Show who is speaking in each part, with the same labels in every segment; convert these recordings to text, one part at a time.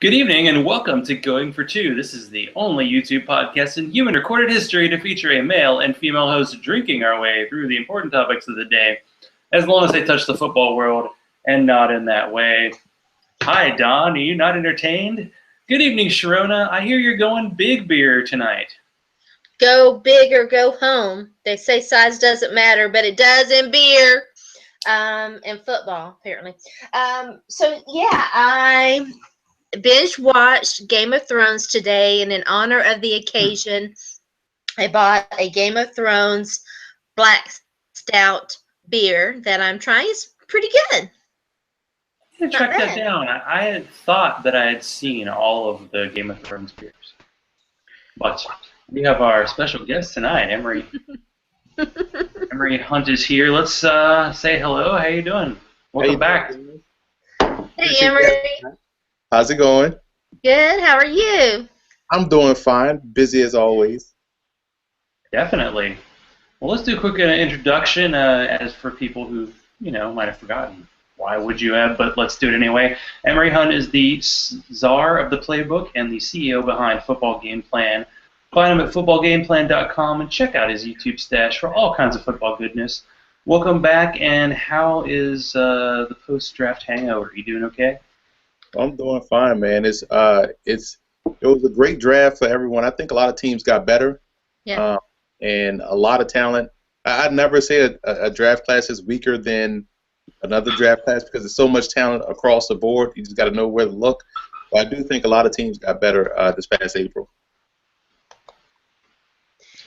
Speaker 1: Good evening and welcome to Going for Two. This is the only YouTube podcast in human recorded history to feature a male and female host drinking our way through the important topics of the day, as long as they touch the football world and not in that way. Hi, Don. Are you not entertained? Good evening, Sharona. I hear you're going big beer tonight.
Speaker 2: Go big or go home. They say size doesn't matter, but it does in beer and football, apparently. I binge watched Game of Thrones today, and in honor of the occasion, I bought a Game of Thrones black stout beer that I'm trying. It's pretty good.
Speaker 1: I tracked that down. I had thought that I had seen all of the Game of Thrones beers. But we have our special guest tonight, Emory. Emory Hunt is here. Let's say hello. How you doing? Welcome back.
Speaker 2: Hey, Emory.
Speaker 3: How's it going?
Speaker 2: Good. How are you?
Speaker 3: I'm doing fine. Busy as always.
Speaker 1: Definitely. Well, let's do a quick introduction as for people who, might have forgotten. Why would you have? But let's do it anyway. Emory Hunt is the czar of the playbook and the CEO behind Football Game Plan. Find him at footballgameplan.com and check out his YouTube stash for all kinds of football goodness. Welcome back, and how is the post-draft hangover? You doing okay?
Speaker 3: I'm doing fine, man. It was a great draft for everyone. I think a lot of teams got better, and a lot of talent. I'd never say a draft class is weaker than another draft class because there's so much talent across the board. You just got to know where to look. But I do think a lot of teams got better this past April.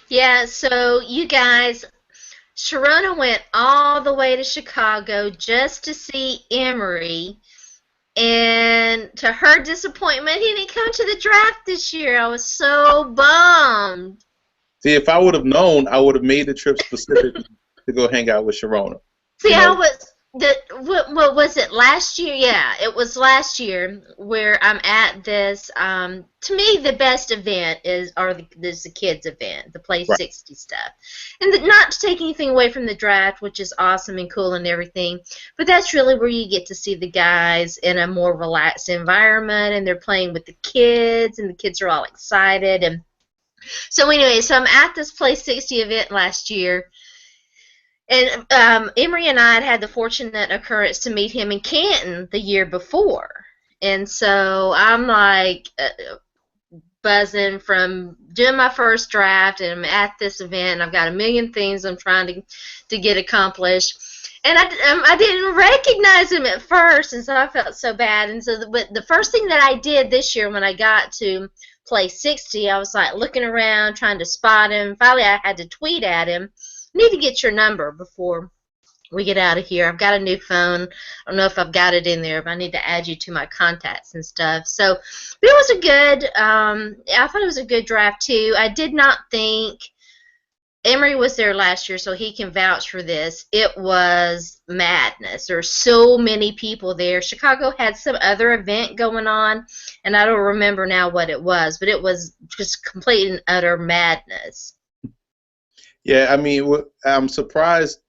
Speaker 2: Yeah, so you guys, Sharona went all the way to Chicago just to see Emory. And to her disappointment, he didn't come to the draft this year. I was so bummed.
Speaker 3: See, if I would have known, I would have made the trip specifically to go hang out with Sharona.
Speaker 2: See, what was it, last year? Yeah, it was last year where I'm at this. To me, the best event is the kids event, the Play 60 stuff. And not to take anything away from the draft, which is awesome and cool and everything, but that's really where you get to see the guys in a more relaxed environment, and they're playing with the kids, and the kids are all excited. And so anyway, I'm at this Play 60 event last year. And Emory and I had the fortunate occurrence to meet him in Canton the year before. And so I'm like buzzing from doing my first draft, and I'm at this event, and I've got a million things I'm trying to get accomplished. And I didn't recognize him at first, and so I felt so bad. And so but the first thing that I did this year when I got to Play 60, I was like looking around, trying to spot him. Finally, I had to tweet at him. Need to get your number before we get out of here. I've got a new phone. I don't know if I've got it in there, but I need to add you to my contacts and stuff. So, but it was a good, I thought it was a good draft too. I did not think, Emory was there last year, so he can vouch for this. It was madness. There were so many people there. Chicago had some other event going on, and I don't remember now what it was, but it was just complete and utter madness.
Speaker 3: Yeah, I mean, I'm surprised.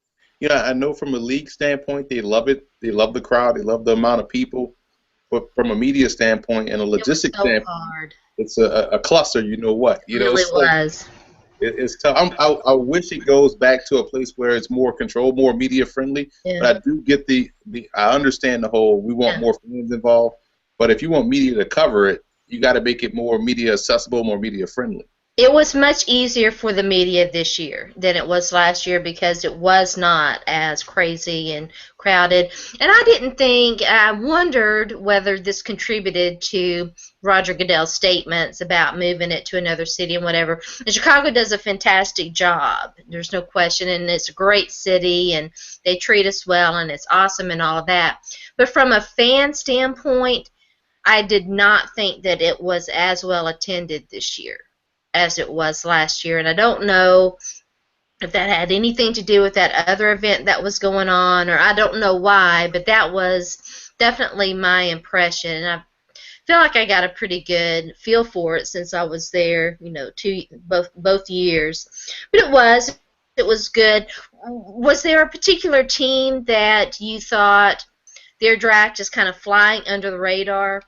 Speaker 3: I know from a league standpoint, they love it. They love the crowd. They love the amount of people. But from a media standpoint and a logistics standpoint, it's a cluster. You know what?
Speaker 2: It really was.
Speaker 3: It's tough. I wish it goes back to a place where it's more controlled, more media friendly. Yeah. But I do get I understand the whole. We want more fans involved. But if you want media to cover it, you got to make it more media accessible, more media friendly.
Speaker 2: It was much easier for the media this year than it was last year because it was not as crazy and crowded. And I wondered whether this contributed to Roger Goodell's statements about moving it to another city and whatever. And Chicago does a fantastic job. There's no question. And it's a great city, and they treat us well, and it's awesome and all of that. But from a fan standpoint, I did not think that it was as well attended this year as it was last year, and I don't know if that had anything to do with that other event that was going on, or I don't know why, but that was definitely my impression, and I feel like I got a pretty good feel for it since I was there, both years. But it was good. Was there a particular team that you thought their draft is kind of flying under the radar?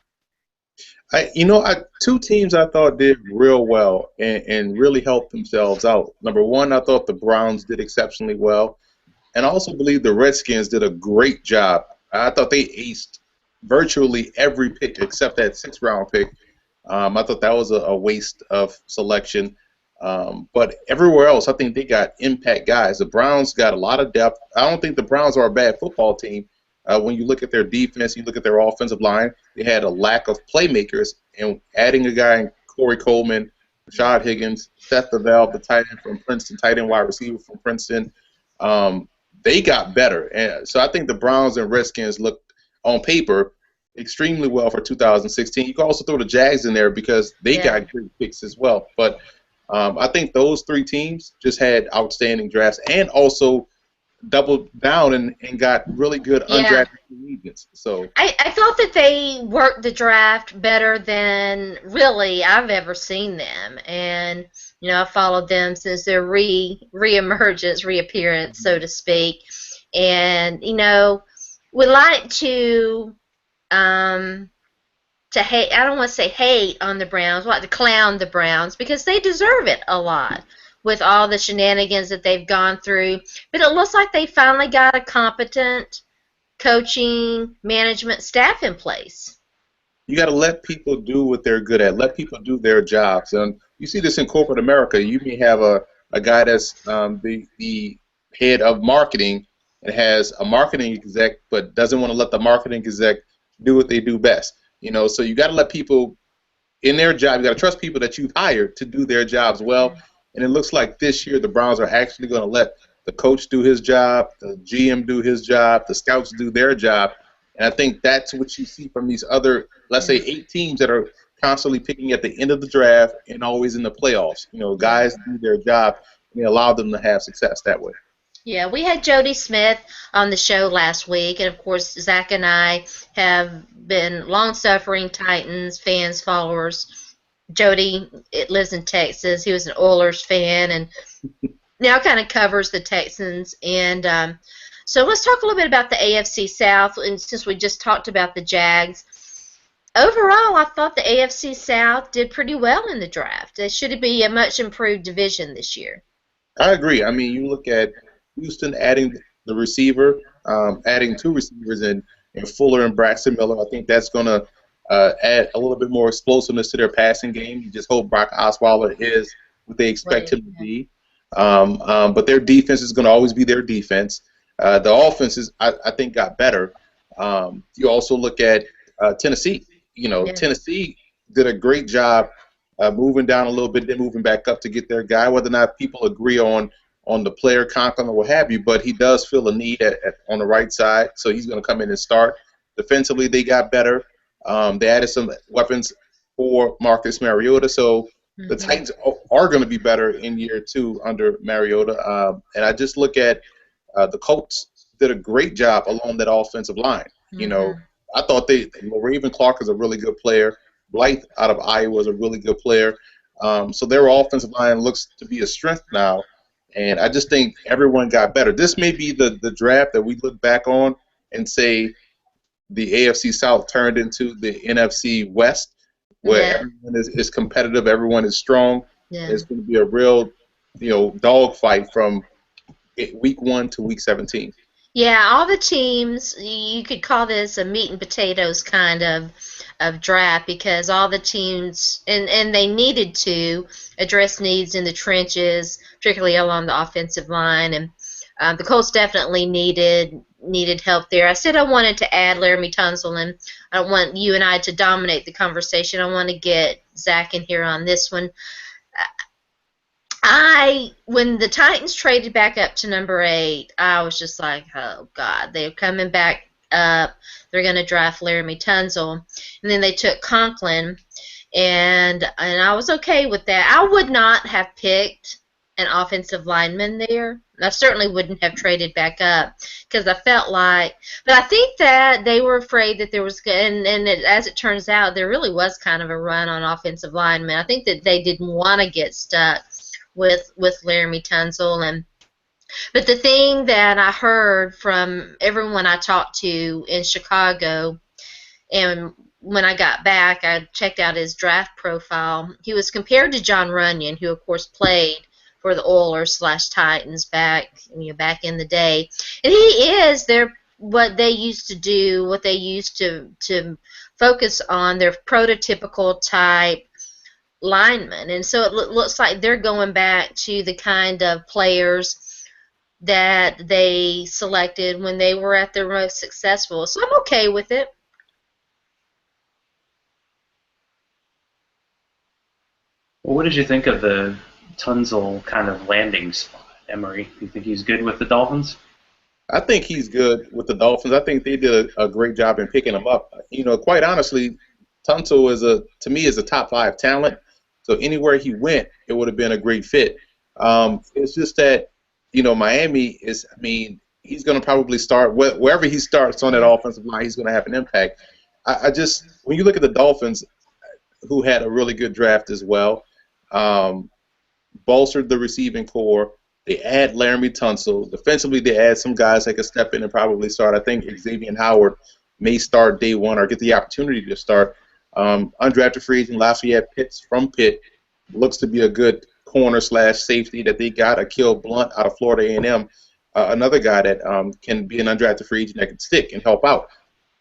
Speaker 3: Two teams I thought did real well and really helped themselves out. Number one, I thought the Browns did exceptionally well, and I also believe the Redskins did a great job. I thought they aced virtually every pick except that sixth-round pick. I thought that was a waste of selection. But everywhere else, I think they got impact guys. The Browns got a lot of depth. I don't think the Browns are a bad football team. When you look at their defense, you look at their offensive line, they had a lack of playmakers. And adding a guy in Corey Coleman, Rashad Higgins, Seth DeValve, the tight end from Princeton, tight end wide receiver from Princeton, they got better. And so I think the Browns and Redskins looked, on paper, extremely well for 2016. You can also throw the Jags in there because they got great picks as well. But I think those three teams just had outstanding drafts and also doubled down and got really good undrafted free agents. So
Speaker 2: I thought that they worked the draft better than really I've ever seen them, and I followed them since their reappearance, so to speak, and we like to hate. I don't want to say hate on the Browns. We like to clown the Browns because they deserve it a lot with all the shenanigans that they've gone through. But it looks like they finally got a competent coaching management staff in place.
Speaker 3: You got to let people do what they're good at. Let people do their jobs. And you see this in corporate America. You may have a guy that's the head of marketing and has a marketing exec but doesn't want to let the marketing exec do what they do best. So you got to let people in their job. You got to trust people that you've hired to do their jobs well. And it looks like this year the Browns are actually going to let the coach do his job, the GM do his job, the scouts do their job. And I think that's what you see from these other, let's say, 8 teams that are constantly picking at the end of the draft and always in the playoffs. Guys do their job, and they allow them to have success that way.
Speaker 2: Yeah, we had Jody Smith on the show last week, and of course Zach and I have been long-suffering Titans fans, followers. Jody lives in Texas. He was an Oilers fan and now kind of covers the Texans. And so let's talk a little bit about the AFC South. And since we just talked about the Jags, overall I thought the AFC South did pretty well in the draft. It should be a much improved division this year.
Speaker 3: I agree. I mean, you look at Houston adding the receiver, adding 2 receivers in Fuller and Braxton Miller. I think that's going to add a little bit more explosiveness to their passing game. You just hope Brock Osweiler is what they expect him to be. But their defense is going to always be their defense. The offenses, I think, got better. You also look at Tennessee. Tennessee did a great job moving down a little bit, then moving back up to get their guy. Whether or not people agree on the player Conklin or what have you, but he does feel a need on the right side, so he's going to come in and start. Defensively, they got better. They added some weapons for Marcus Mariota, so the Titans are going to be better in year 2 under Mariota. And I just look at the Colts did a great job along that offensive line. I thought Raven Clark is a really good player. Blythe out of Iowa is a really good player. So their offensive line looks to be a strength now. And I just think everyone got better. This may be the draft that we look back on and say the AFC South turned into the NFC West, where everyone is competitive, everyone is strong. It's going to be a real, dogfight from week 1 to week 17.
Speaker 2: Yeah, all the teams, you could call this a meat and potatoes kind of draft because all the teams, and they needed to address needs in the trenches, particularly along the offensive line, and the Colts definitely needed help there. I said I wanted to add Laramie Tunsil, and I don't want you and I to dominate the conversation. I want to get Zach in here on this one. When the Titans traded back up to number 8, I was just like, oh, God, they're coming back up. They're going to draft Laramie Tunsil. And then they took Conklin, and I was okay with that. I would not have picked an offensive lineman there. I certainly wouldn't have traded back up because I felt like, but I think that they were afraid that there was, as it turns out, there really was kind of a run on offensive linemen. I think that they didn't want to get stuck with Laramie Tunsil, but the thing that I heard from everyone I talked to in Chicago, and when I got back, I checked out his draft profile. He was compared to John Runyon, who of course played for the Oilers/Titans back in the day, and he is what they used to do, what they used to focus on, their prototypical type linemen, and so it looks like they're going back to the kind of players that they selected when they were at their most successful. So I'm okay with it.
Speaker 1: Well, what did you think of the Tunzel kind of landing spot, Emory? Do you think he's good with the Dolphins?
Speaker 3: I think he's good with the Dolphins. I think they did a great job in picking him up. Quite honestly, Tunsil to me is a top 5 talent. So anywhere he went, it would have been a great fit. It's just that Miami is. I mean, he's going to probably start wherever he starts on that offensive line. He's going to have an impact. I just when you look at the Dolphins, who had a really good draft as well, bolstered the receiving core. They add Laramie Tunsil. Defensively, they add some guys that could step in and probably start. I think Xavier Howard may start day one or get the opportunity to start. Undrafted free agent Lafayette Pitts from Pitt looks to be a good corner/safety that they got. Akil Blunt out of Florida A&M, another guy that can be an undrafted free agent that can stick and help out.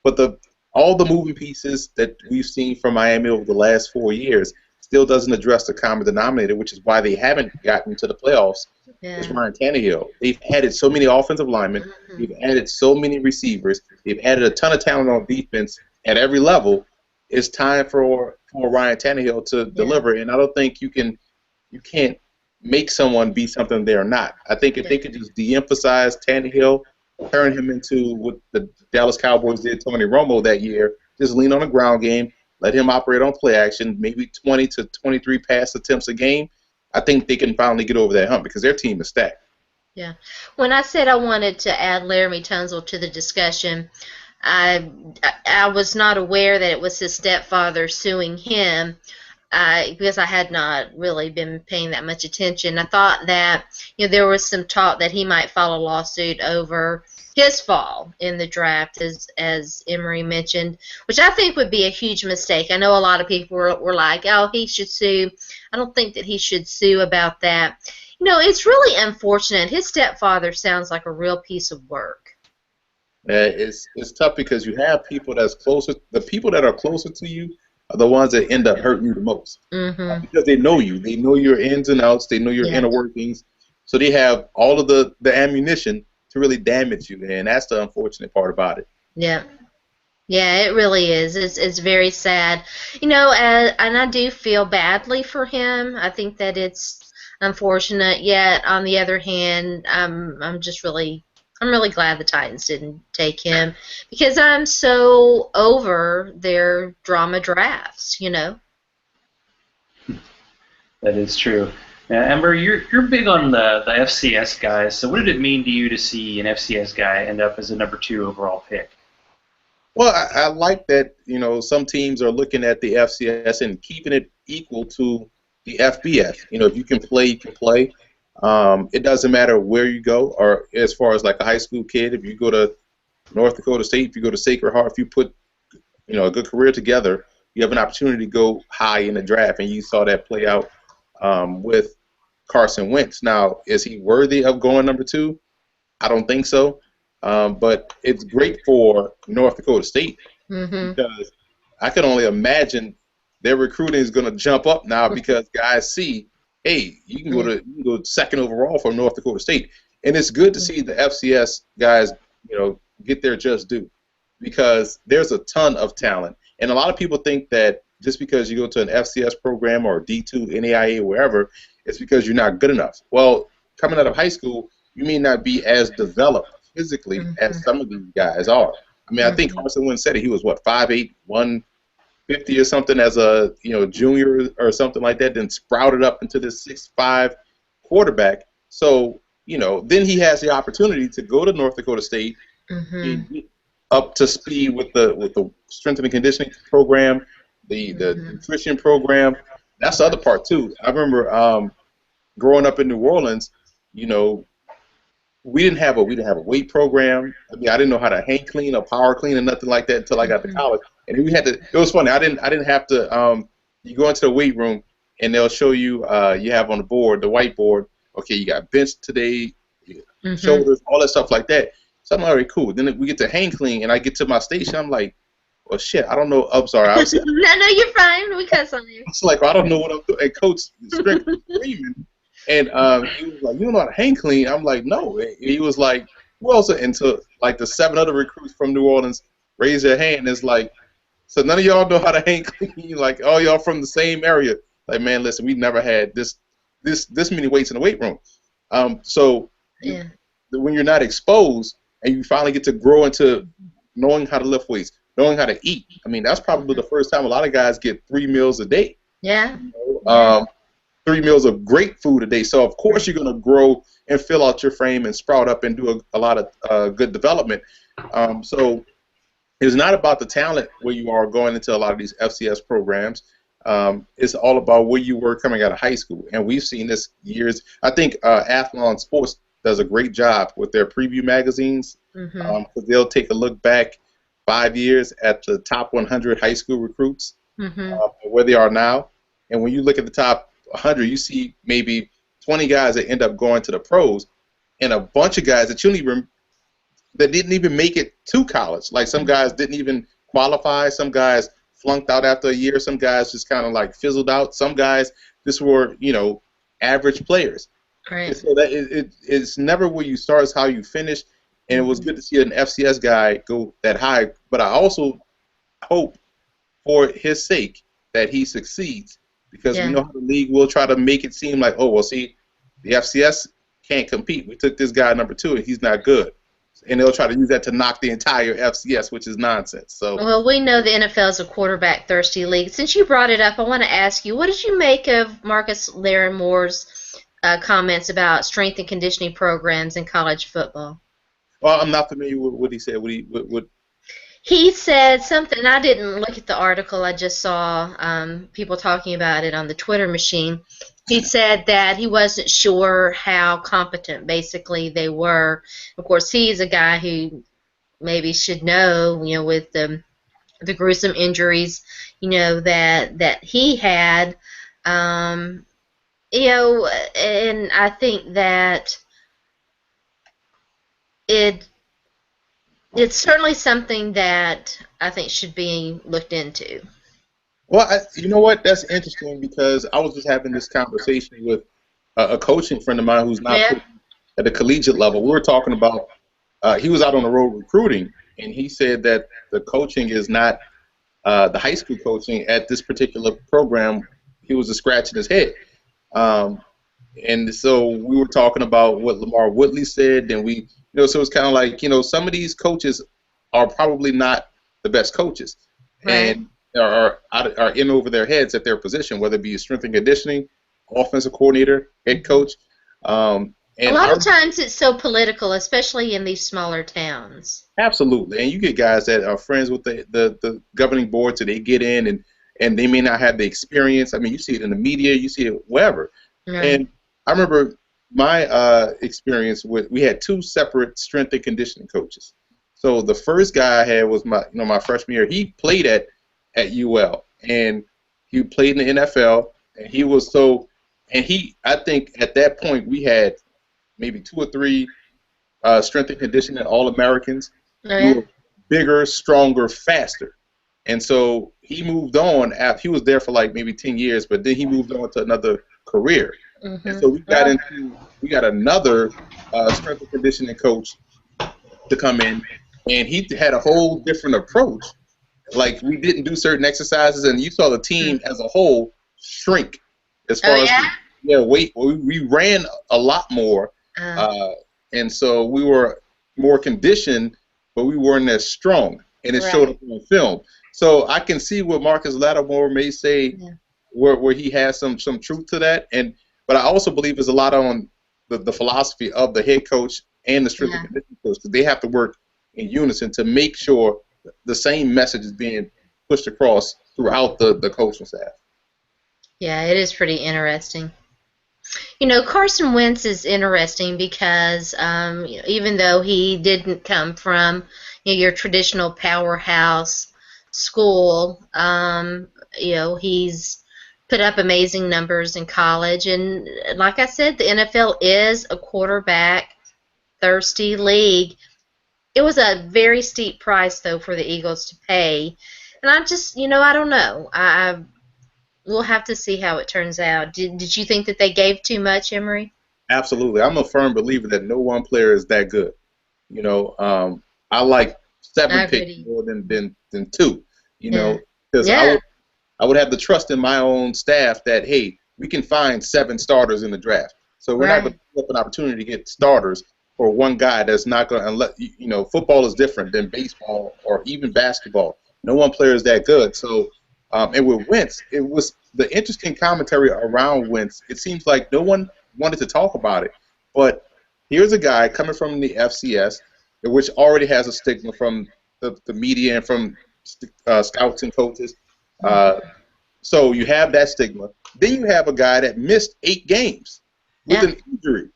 Speaker 3: But all the moving pieces that we've seen from Miami over the last 4 years still doesn't address the common denominator, which is why they haven't gotten to the playoffs.
Speaker 2: Yeah.
Speaker 3: It's Ryan Tannehill. They've added so many offensive linemen. They've added so many receivers. They've added a ton of talent on defense at every level. It's time for Ryan Tannehill to deliver, and I don't think you can't make someone be something they're not. I think if they could just de-emphasize Tannehill, turn him into what the Dallas Cowboys did Tony Romo that year, just lean on the ground game, let him operate on play action, maybe 20 to 23 pass attempts a game, I think they can finally get over that hump because their team is stacked.
Speaker 2: Yeah. When I said I wanted to add Laramie Tunsil to the discussion, I was not aware that it was his stepfather suing him because I had not really been paying that much attention. I thought that there was some talk that he might file a lawsuit over his fall in the draft, as Emory mentioned, which I think would be a huge mistake. I know a lot of people were like, oh, he should sue. I don't think that he should sue about that. It's really unfortunate. His stepfather sounds like a real piece of work.
Speaker 3: It's tough because you have people that's closer. The people that are closer to you are the ones that end up hurting you the most because they know you. They know your ins and outs. They know your inner workings. So they have all of the ammunition to really damage you, and that's the unfortunate part about it.
Speaker 2: Yeah. Yeah, it really is. It's very sad. And I do feel badly for him. I think that it's unfortunate. Yet on the other hand, I'm really glad the Titans didn't take him because I'm so over their drama drafts.
Speaker 1: That is true. Now, Amber, you're big on the FCS guys. So what did it mean to you to see an FCS guy end up as a number 2 overall pick?
Speaker 3: Well, I like that, some teams are looking at the FCS and keeping it equal to the FBS. If you can play, you can play. It doesn't matter where you go, or as far as like a high school kid, if you go to North Dakota State, if you go to Sacred Heart, if you put, a good career together, you have an opportunity to go high in the draft, and you saw that play out with Carson Wentz. Now, is he worthy of going number 2? I don't think so. But it's great for North Dakota State because I can only imagine their recruiting is going to jump up now because guys see, hey, you can go second overall for North Dakota State, and it's good to see the FCS guys, get their just due because there's a ton of talent, and a lot of people think that just because you go to an FCS program or D2, NAIA, wherever, it's because you're not good enough. Well, coming out of high school, you may not be as developed physically as some of these guys are. I mean, I think Carson Wentz said he was 5'8", 150 or something as a junior or something like that, then sprouted up into this 6'5" quarterback. So then he has the opportunity to go to North Dakota State, get up to speed with the strength and conditioning program, the nutrition program. That's the other part too. I remember growing up in New Orleans, we didn't have a weight program. I mean, I didn't know how to hang clean or power clean or nothing like that until I got to college. And we had to. It was funny. I didn't have to. You go into the weight room and they'll show you. You have on the board, the whiteboard. Okay, you got bench today, shoulders, all that stuff like that. So I'm like, all right, cool. Then we get to hang clean, and I get to my station. I'm like, well, shit, I don't know. I'm sorry. I was,
Speaker 2: No, you're fine. We cuss on you.
Speaker 3: it's like, well, I don't know what I'm doing. And Coach Strick was screaming, and he was like, you don't know how to hang clean. I'm like, no. And he was like, who else? And so, like, the 7 other recruits from New Orleans raised their hand. And it's like, so none of y'all know how to hang clean. Like, all y'all from the same area. Like, man, listen, we never had this many weights in the weight room. So when you're not exposed and you finally get to grow into knowing how to lift weights, knowing how to eat. I mean, that's probably the first time a lot of guys get 3 meals a day.
Speaker 2: Yeah.
Speaker 3: 3 meals of great food a day. So, of course, you're going to grow and fill out your frame and sprout up and do a lot of good development. So it's not about the talent where you are going into a lot of these FCS programs. It's all about where you were coming out of high school. And we've seen this years. I think Athlon Sports does a great job with their preview magazines because they'll take a look back 5 years at the top 100 high school recruits, where they are now. And when you look at the top 100, you see maybe 20 guys that end up going to the pros and a bunch of guys that didn't even make it to college. Like some guys didn't even qualify. Some guys flunked out after a year. Some guys just kind of like fizzled out. Some guys just were, average players.
Speaker 2: Right.
Speaker 3: So that it's never where you start, it's how you finish. And it was good to see an FCS guy go that high. But I also hope, for his sake, that he succeeds because we know how the league will try to make it seem like, oh, well, see, the FCS can't compete. We took this guy number 2, and he's not good. And they'll try to use that to knock the entire FCS, which is nonsense. So,
Speaker 2: well, we know the NFL is a quarterback-thirsty league. Since you brought it up, I want to ask you, what did you make of Marcus Larimoore's comments about strength and conditioning programs in college football?
Speaker 3: Well, I'm not familiar with what he said.
Speaker 2: He said something. I didn't look at the article. I just saw people talking about it on the Twitter machine. He said that he wasn't sure how competent, basically, they were. Of course, he's a guy who maybe should know, with the gruesome injuries, that he had. And I think that it's certainly something that I think should be looked into.
Speaker 3: Well, you know what? That's interesting because I was just having this conversation with a coaching friend of mine who's not at the collegiate level. We were talking about he was out on the road recruiting, and he said that the coaching is not the high school coaching at this particular program. He was just scratching his head. And so we were talking about what Lamar Woodley said, and so it's kind of like, some of these coaches are probably not the best coaches, and are in over their heads at their position, whether it be strength and conditioning, offensive coordinator, head coach. And
Speaker 2: a lot of times it's so political, especially in these smaller towns.
Speaker 3: Absolutely, and you get guys that are friends with the governing board, so they get in, and they may not have the experience. I mean, you see it in the media, you see it wherever. Right. And I remember my experience we had 2 separate strength and conditioning coaches. So the first guy I had was my freshman year. He played at UL, and he played in the NFL, and he was I think at that point we had maybe 2 or 3 strength and conditioning All-Americans who were bigger, stronger, faster. And so he moved on after he was there for like maybe 10 years, but then he moved on to another career. And so we got another strength and conditioning coach to come in, and he had a whole different approach. Like, we didn't do certain exercises, and you saw the team as a whole shrink as far as weight. We ran a lot more, and so we were more conditioned, but we weren't as strong, and it showed up on film. So I can see what Marcus Lattimore may say, where he has some truth to that, but I also believe there's a lot on the philosophy of the head coach and the strength and conditioning coach, because they have to work in unison to make sure the same message is being pushed across throughout the coaching staff.
Speaker 2: Yeah, it is pretty interesting. Carson Wentz is interesting because even though he didn't come from your traditional powerhouse school. You know, he's put up amazing numbers in college, and like I said, the NFL is a quarterback thirsty league. It was a very steep price though for the Eagles to pay, and I just, I don't know. We'll have to see how it turns out. Did you think that they gave too much, Emory?
Speaker 3: Absolutely. I'm a firm believer that no one player is that good. I like seven picks more than two. Because I would have the trust in my own staff that, hey, we can find 7 starters in the draft. So we're not going to give up an opportunity to get starters for one guy that's not going to let football is different than baseball or even basketball. No one player is that good. So and with Wentz, it was the interesting commentary around Wentz. It seems like no one wanted to talk about it, but here's a guy coming from the FCS, which already has a stigma from the media and from scouts and coaches. So you have that stigma. Then you have a guy that missed 8 games with an injury.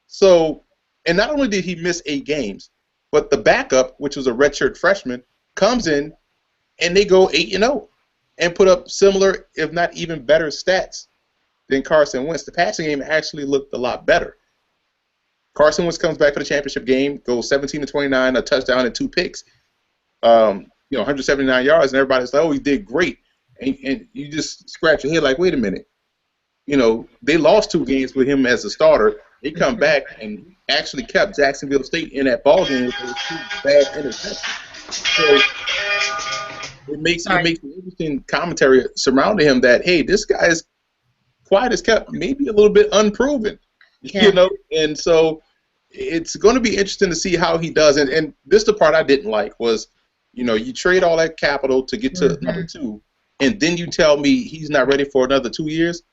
Speaker 3: So, and not only did he miss 8 games, but the backup, which was a redshirt freshman, comes in and they go 8-0 and put up similar, if not even better, stats than Carson Wentz. The passing game actually looked a lot better. Carson Wentz comes back for the championship game, goes 17-29, a touchdown and 2 picks, 179 yards, and everybody's like, oh, he did great. And you just scratch your head like, wait a minute. They lost 2 games with him as a starter. They come back and actually kept Jacksonville State in that ballgame with those 2 bad interceptions. So it makes an interesting commentary surrounding him that, hey, this guy is quiet as kept, maybe a little bit unproven, and so it's going to be interesting to see how he does. And this the part I didn't like was, you trade all that capital to get to number 2, and then you tell me he's not ready for another 2 years.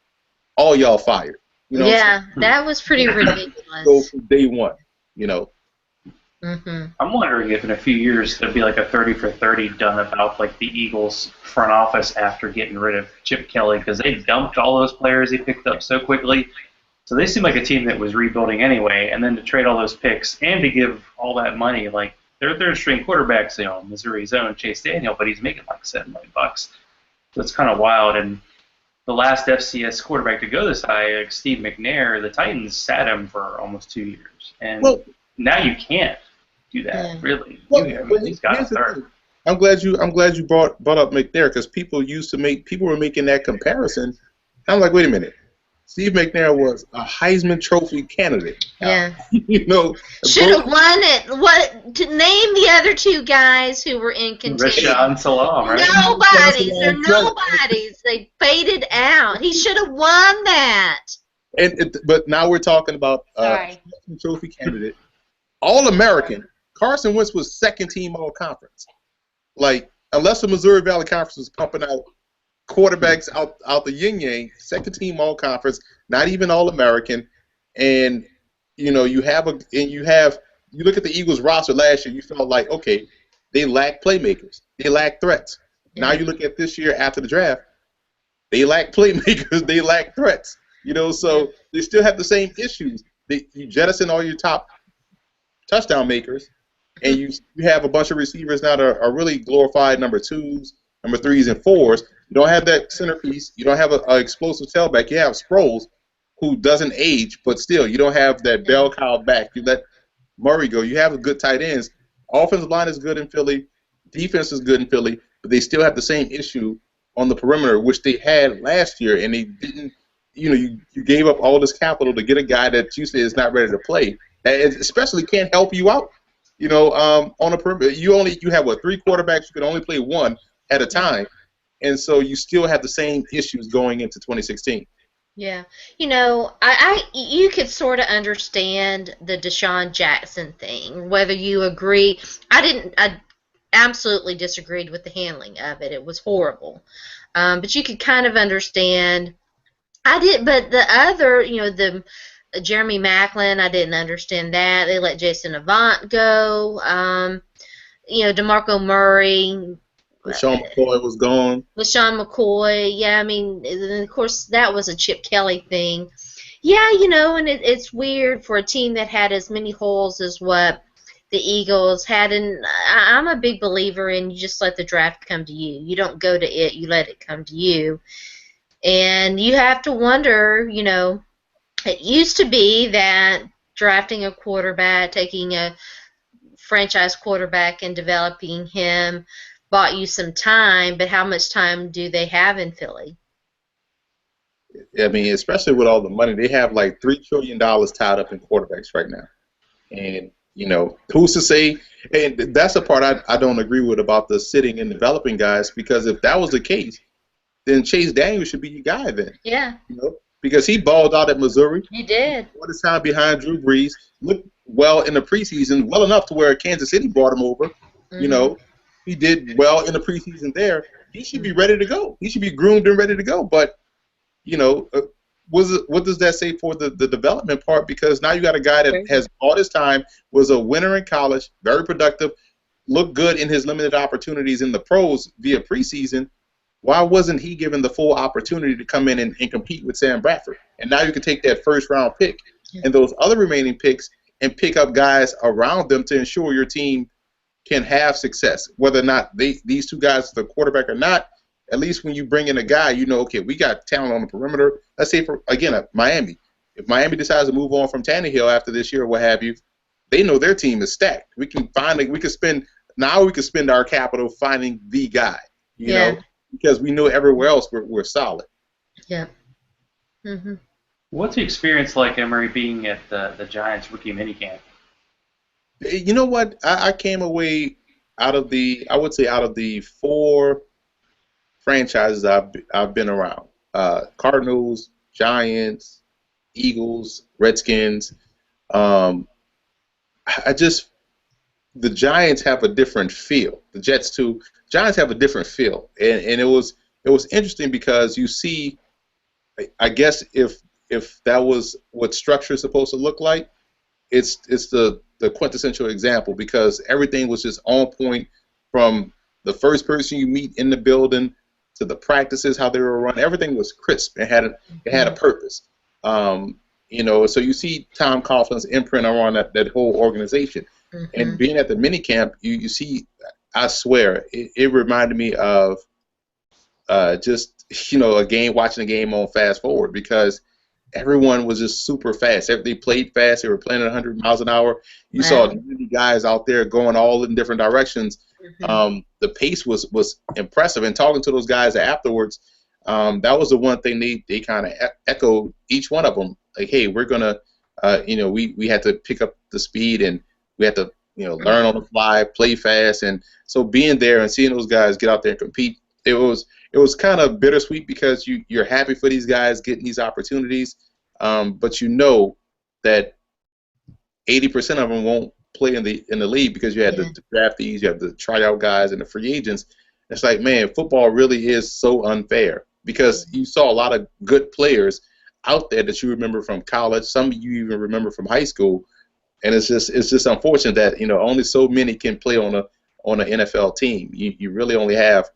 Speaker 3: All y'all fired.
Speaker 2: That was pretty ridiculous.
Speaker 3: Go from day one.
Speaker 1: I'm wondering if in a few years there'll be like a 30 for 30 done about like the Eagles front office after getting rid of Chip Kelly, because they dumped all those players he picked up so quickly. So they seem like a team that was rebuilding anyway, and then to trade all those picks and to give all that money, like their third string quarterback's Missouri's own Chase Daniel, but he's making like $7 million. So it's kind of wild. And the last FCS quarterback to go this high, like Steve McNair, the Titans sat him for almost 2 years, and now you can't do that, really. He's got a third.
Speaker 3: I'm glad you brought up McNair, because people were making that comparison. I'm like, wait a minute. Steve McNair was a Heisman Trophy candidate.
Speaker 2: Yeah.
Speaker 3: Should
Speaker 2: have won it. To name the other 2 guys who were in contention?
Speaker 1: Rashawn Salam, right?
Speaker 2: Nobodies. They're nobodies. They faded out. He should have won that.
Speaker 3: But now we're talking about Heisman Trophy candidate, All-American. Carson Wentz was second team All-Conference. Like, unless the Missouri Valley Conference was pumping out quarterbacks out the yin-yang, second team All-Conference, not even All-American. And you look at the Eagles roster last year, you felt like, okay, they lack playmakers, they lack threats. Now you look at this year after the draft, they lack playmakers, they lack threats. So they still have the same issues. You jettison all your top touchdown makers, and you have a bunch of receivers now that are really glorified number 2s, number 3s, and 4s. You don't have that centerpiece. You don't have an explosive tailback. You have Sproles, who doesn't age, but still, you don't have that bell cow back. You let Murray go. You have a good tight ends. Offensive line is good in Philly. Defense is good in Philly, but they still have the same issue on the perimeter, which they had last year, and they didn't. You gave up all this capital to get a guy that you say is not ready to play, and especially can't help you out. On the perimeter, you have 3 quarterbacks. You can only play 1 at a time, and so you still have the same issues going into 2016.
Speaker 2: Yeah, you could sort of understand the Deshaun Jackson thing, whether you agree. I absolutely disagreed with the handling of it. It was horrible, but you could kind of understand. I did, but the other, the Jeremy Maclin, I didn't understand that. They let Jason Avant go. DeMarco Murray.
Speaker 3: LaShawn McCoy was gone.
Speaker 2: LaShawn McCoy, yeah, and of course that was a Chip Kelly thing. Yeah, and it's weird for a team that had as many holes as what the Eagles hadn't. I'm a big believer in you just let the draft come to you. You don't go to it, you let it come to you. And you have to wonder, it used to be that drafting a quarterback, taking a franchise quarterback and developing him bought you some time, but how much time do they have in Philly?
Speaker 3: I mean, especially with all the money, they have like $3 trillion tied up in quarterbacks right now. And, who's to say? And that's the part I don't agree with about the sitting and developing guys, because if that was the case, then Chase Daniel should be your guy then.
Speaker 2: Yeah.
Speaker 3: Because he balled out at Missouri.
Speaker 2: He did.
Speaker 3: All the time behind Drew Brees, looked well in the preseason, well enough to where Kansas City brought him over.
Speaker 2: Mm-hmm.
Speaker 3: He did well in the preseason there. He should be ready to go. He should be groomed and ready to go. But, what does that say for the development part? Because now you got a guy that has all his time, was a winner in college, very productive, looked good in his limited opportunities in the pros via preseason. Why wasn't he given the full opportunity to come in and compete with Sam Bradford? And now you can take that first-round pick and those other remaining picks and pick up guys around them to ensure your team can have success. Whether or not these two guys are the quarterback or not, at least when you bring in a guy, okay, we got talent on the perimeter. Let's say, Miami. If Miami decides to move on from Tannehill after this year or what have you, they know their team is stacked. We can spend our capital finding the guy, you know, because we know everywhere else we're solid.
Speaker 2: Yeah. Mm-hmm.
Speaker 1: What's the experience like, Emory, being at the Giants rookie minicamp?
Speaker 3: You know what? I came away out of the four franchises I've been around. Cardinals, Giants, Eagles, Redskins. The Giants have a different feel. The Jets too. Giants have a different feel, and it was interesting because you see, I guess if that was what structure is supposed to look like, it's the quintessential example, because everything was just on point from the first person you meet in the building to the practices, how they were run. Everything was crisp and had a purpose. So you see Tom Coughlin's imprint on that whole organization. Mm-hmm. And being at the minicamp, you see, I swear, it reminded me of watching a game on fast forward, because everyone was just super fast. They played fast. They were playing at 100 miles an hour. You saw many guys out there going all in different directions. Mm-hmm. The pace was impressive. And talking to those guys afterwards, that was the one thing they kind of echoed, each one of them. Like, hey, we're going to, we had to pick up the speed, and we had to, learn on the fly, play fast. And so being there and seeing those guys get out there and compete, it was kind of bittersweet, because you're happy for these guys getting these opportunities, but you know that 80% of them won't play in the league, because you had the draftees, you have the tryout guys, and the free agents. It's like, man, football really is so unfair, because you saw a lot of good players out there that you remember from college. Some of you even remember from high school, and it's just unfortunate that only so many can play on an NFL team. You really only have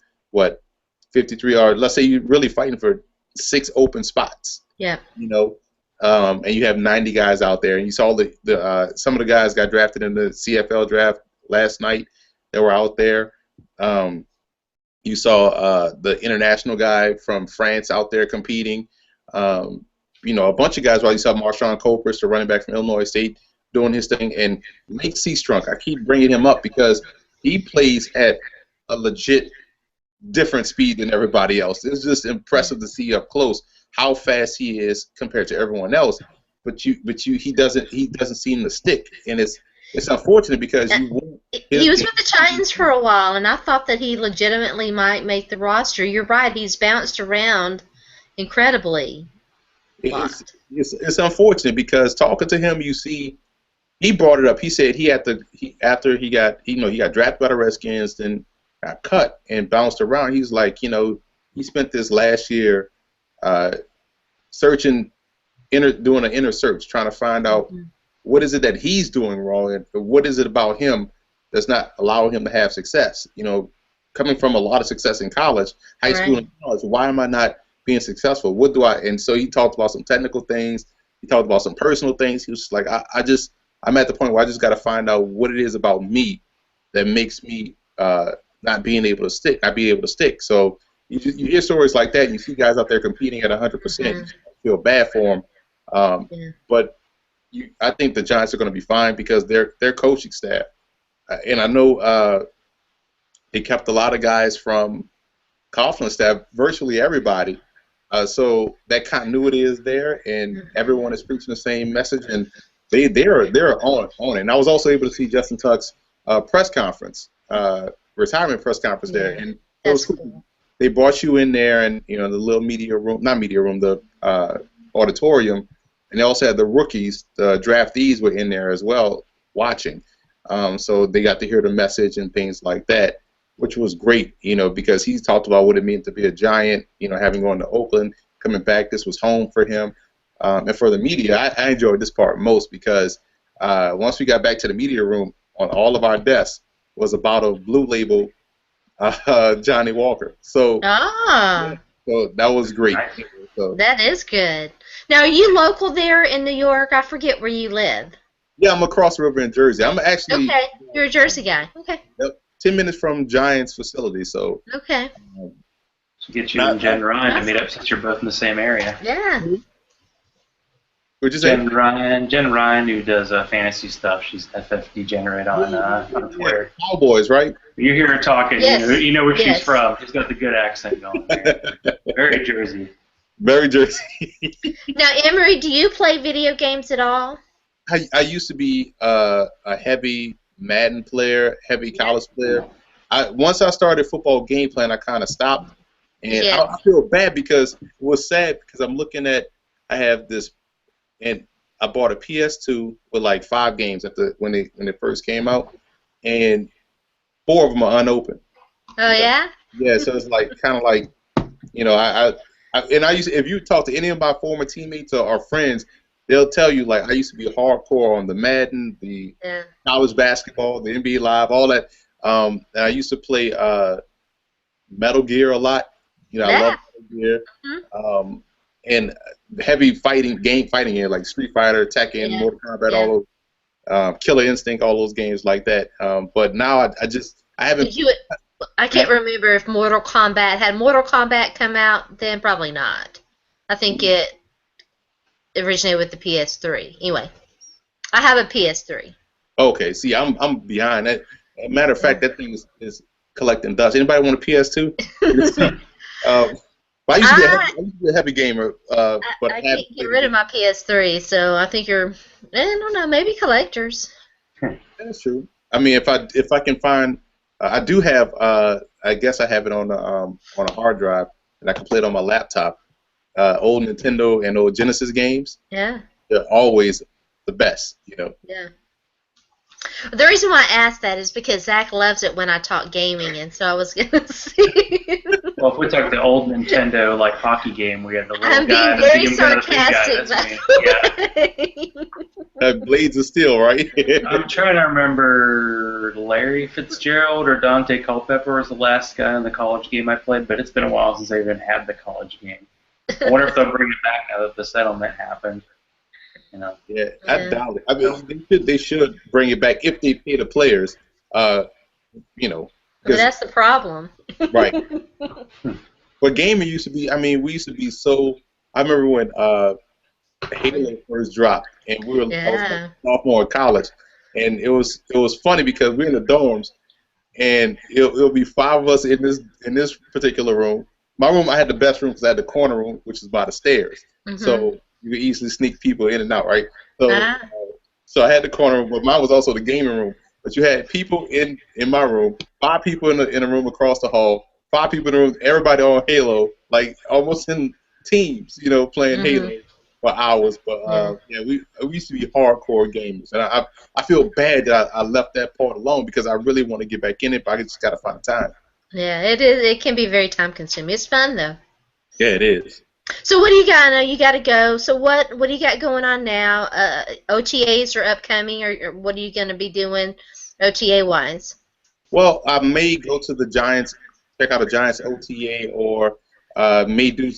Speaker 3: 53, or let's say you're really fighting for 6 open spots.
Speaker 2: Yeah.
Speaker 3: And you have 90 guys out there, and you saw some of the guys got drafted in the CFL draft last night that were out there. You saw the international guy from France out there competing. A bunch of guys. You saw Marshawn Colpers, the running back from Illinois State, doing his thing, and Mike Seastrunk. I keep bringing him up because he plays at a legit different speed than everybody else. It's just impressive to see up close how fast he is compared to everyone else. But he doesn't seem to stick, and it's unfortunate, because
Speaker 2: he was with the Giants for a while, and I thought that he legitimately might make the roster. You're right; he's bounced around incredibly.
Speaker 3: It's unfortunate, because talking to him, you see, he brought it up. He said after he got drafted by the Redskins, then got cut and bounced around. He's like, he spent this last year doing an inner search, trying to find out what is it that he's doing wrong, and what is it about him that's not allowing him to have success. Coming from a lot of success in college, high school and college, why am I not being successful? What do I? And so he talked about some technical things. He talked about some personal things. He was just like, I'm at the point where I just got to find out what it is about me that makes me not being able to stick, not being able to stick. So you hear stories like that, and you see guys out there competing at 100%. You feel bad for them, but I think the Giants are going to be fine because their coaching staff, and I know they kept a lot of guys from Coughlin's staff, virtually everybody. So that continuity is there, and everyone is preaching the same message, and they're on it. And I was also able to see Justin Tuck's press conference, retirement press conference there, and those cool. They brought you in there, and the little media room, not media room, the auditorium, and they also had the rookies, the draftees were in there as well watching. So they got to hear the message and things like that, which was great, because he talked about what it meant to be a Giant, having gone to Oakland, coming back. This was home for him. And for the media, I enjoyed this part most because once we got back to the media room, on all of our desks was a bottle of Blue Label Johnny Walker. So, so that was great. So,
Speaker 2: that is good. Now, are you local there in New York? I forget where you live.
Speaker 3: Yeah, I'm across the river in Jersey. I'm actually...
Speaker 2: Okay, you're a Jersey guy. Okay.
Speaker 3: Yep. 10 minutes from Giants facility, so...
Speaker 2: Okay.
Speaker 1: Should get you and Jen Ryan to meet up since you're both in the same area.
Speaker 2: Yeah.
Speaker 3: What'd you say?
Speaker 1: Jen Ryan, who does fantasy stuff. She's FF Degenerate on Twitter.
Speaker 3: Cowboys, right?
Speaker 1: You hear her talking,
Speaker 2: yes.
Speaker 1: you know where she's from. She's got the good accent going there. Very Jersey.
Speaker 3: Very Jersey.
Speaker 2: Now, Emory, do you play video games at all?
Speaker 3: I used to be a heavy Madden player, heavy college player. Once I started football game plan, I kind of stopped. And I feel bad because it was sad because I'm looking at, I have this, and I bought a PS2 with like 5 games when it first came out, and 4 of them are unopened.
Speaker 2: Oh yeah.
Speaker 3: Yeah, so it's like kind of like, I used to, if you talk to any of my former teammates or friends, they'll tell you like I used to be hardcore on the Madden, the college basketball, the NBA Live, all that. And I used to play Metal Gear a lot. I love Metal Gear. And heavy fighting game like Street Fighter, Tekken, Mortal Kombat, all those, Killer Instinct, all those games like that. But now I haven't.
Speaker 2: I can't remember if Mortal Kombat come out. Then probably not. I think it originated with the PS3. Anyway, I have a PS3.
Speaker 3: Okay, see, I'm behind that. Matter of fact, that thing is collecting dust. Anybody want a PS2? I used to be a heavy gamer, but
Speaker 2: I can't get rid of my PS3, so I think I don't know, maybe collectors.
Speaker 3: That's true. I mean, if I can find, I do have, I guess I have it on a hard drive, and I can play it on my laptop. Old Nintendo and old Genesis games. Yeah. They're always the best,
Speaker 2: Yeah. The reason why I asked that is because Zach loves it when I talk gaming, and so I was going to see.
Speaker 1: Well, if we talk the old Nintendo like hockey game, we had the little
Speaker 2: I'm
Speaker 1: guy.
Speaker 2: being very sarcastic.
Speaker 3: Blades of Steel, right?
Speaker 1: I'm trying to remember Larry Fitzgerald or Dante Culpepper was the last guy in the college game I played, but it's been a while since I even had the college game. I wonder if they'll bring it back now that the settlement happened.
Speaker 3: Yeah, I doubt it. I mean, they should bring it back if they pay the players.
Speaker 2: But that's the problem.
Speaker 3: Right. But gaming used to be. I mean, we used to be so. I remember when Halo first dropped, and we were sophomore in college, and it was funny because we're in the dorms, and it'll be 5 of us in this particular room. My room, I had the best room because I had the corner room, which is by the stairs. Mm-hmm. So you could easily sneak people in and out, right? So, so I had the corner room, but mine was also the gaming room. But you had people in my room, 5 people in a room across the hall, 5 people in the room, everybody on Halo, like almost in teams, playing Halo for hours. But we used to be hardcore gamers, and I feel bad that I left that part alone because I really want to get back in it, but I just gotta find time.
Speaker 2: Yeah, it is. It can be very time consuming. It's fun though.
Speaker 3: Yeah, it is.
Speaker 2: So what do you got? I know you got to go. So what do you got going on now? OTAs are upcoming, or what are you going to be doing OTA wise?
Speaker 3: Well, I may go to the Giants, check out a Giants OTA, or may do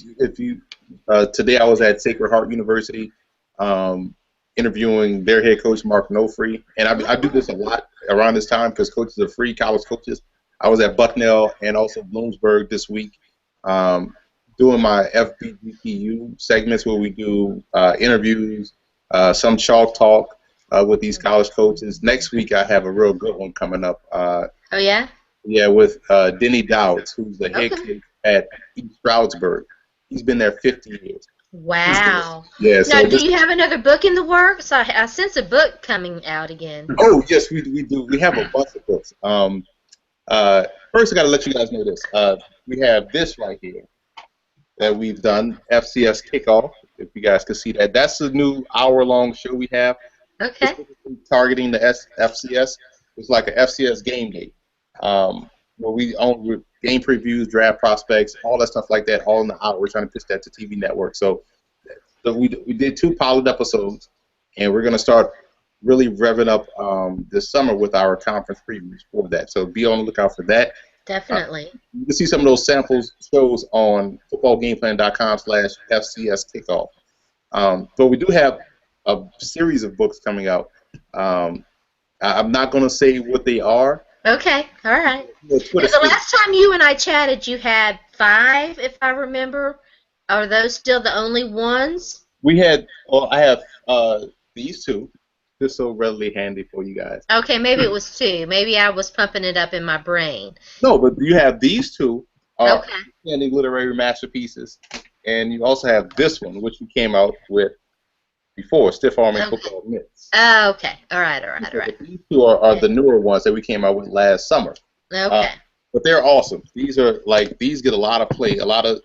Speaker 3: today I was at Sacred Heart University in interviewing their head coach, Mark Nofree. And I do this a lot around this time because coaches are free, college coaches. I was at Bucknell and also Bloomsburg this week doing my FBGPU segments where we do interviews, some chalk talk with these college coaches. Next week I have a real good one coming up.
Speaker 2: Oh, yeah?
Speaker 3: Yeah, with Denny Dowds, who's the head coach at East Stroudsburg. He's been there 50 years.
Speaker 2: Wow.
Speaker 3: Yeah.
Speaker 2: Now, do you have another book in the works? I sense a book coming out again.
Speaker 3: Oh, yes, we do. We have a bunch of books. First, I got to let you guys know this. We have this right here that we've done, FCS Kickoff, if you guys can see that. That's the new hour-long show we have.
Speaker 2: Okay.
Speaker 3: Targeting the FCS. It's like an FCS game day. Where we own game previews, draft prospects, all that stuff like that, all in the hour. We're trying to pitch that to TV network. So we did 2 pilot episodes, and we're going to start really revving up this summer with our conference previews for that. So be on the lookout for that.
Speaker 2: Definitely.
Speaker 3: You can see some of those samples shows on footballgameplan.com/FCS kickoff. But we do have a series of books coming out. I'm not going to say what they are.
Speaker 2: Okay, all right. The last time you and I chatted, you had 5, if I remember. Are those still the only ones?
Speaker 3: We had, well, I have these 2. Just so readily handy for you guys.
Speaker 2: Okay, maybe it was 2. Maybe I was pumping it up in my brain.
Speaker 3: No, but you have these 2 are
Speaker 2: okay.
Speaker 3: outstanding literary masterpieces, and you also have this one, which we came out with before, Stiff Arm and Football Myths.
Speaker 2: Oh, okay. All right.
Speaker 3: These 2 are the newer ones that we came out with last summer.
Speaker 2: Okay.
Speaker 3: But they're awesome. These get a lot of play. A lot of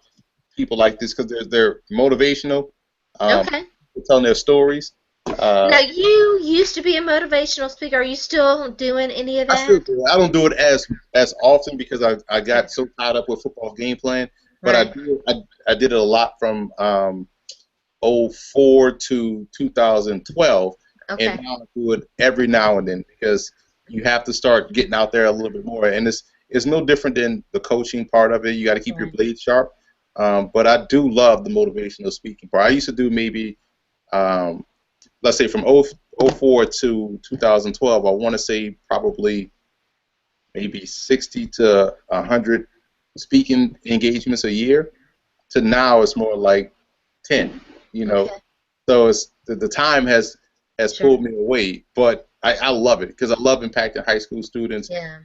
Speaker 3: people like this because they're motivational.
Speaker 2: Okay.
Speaker 3: They're telling their stories.
Speaker 2: Now, you used to be a motivational speaker. Are you still doing any of that?
Speaker 3: I still do. I don't do it as often because I got so tied up with football game plan. But right. I did it a lot from 2004 to 2012, and now I do it every now and then because you have to start getting out there a little bit more. And it's no different than the coaching part of it. You got to keep your blade sharp. But I do love the motivational speaking part. I used to do maybe. Let's say from 2004 to 2012, I want to say probably maybe 60 to 100 speaking engagements a year. To now, it's more like 10. So it's the time has pulled me away, but I love it because I love impacting high school students.
Speaker 2: Yeah.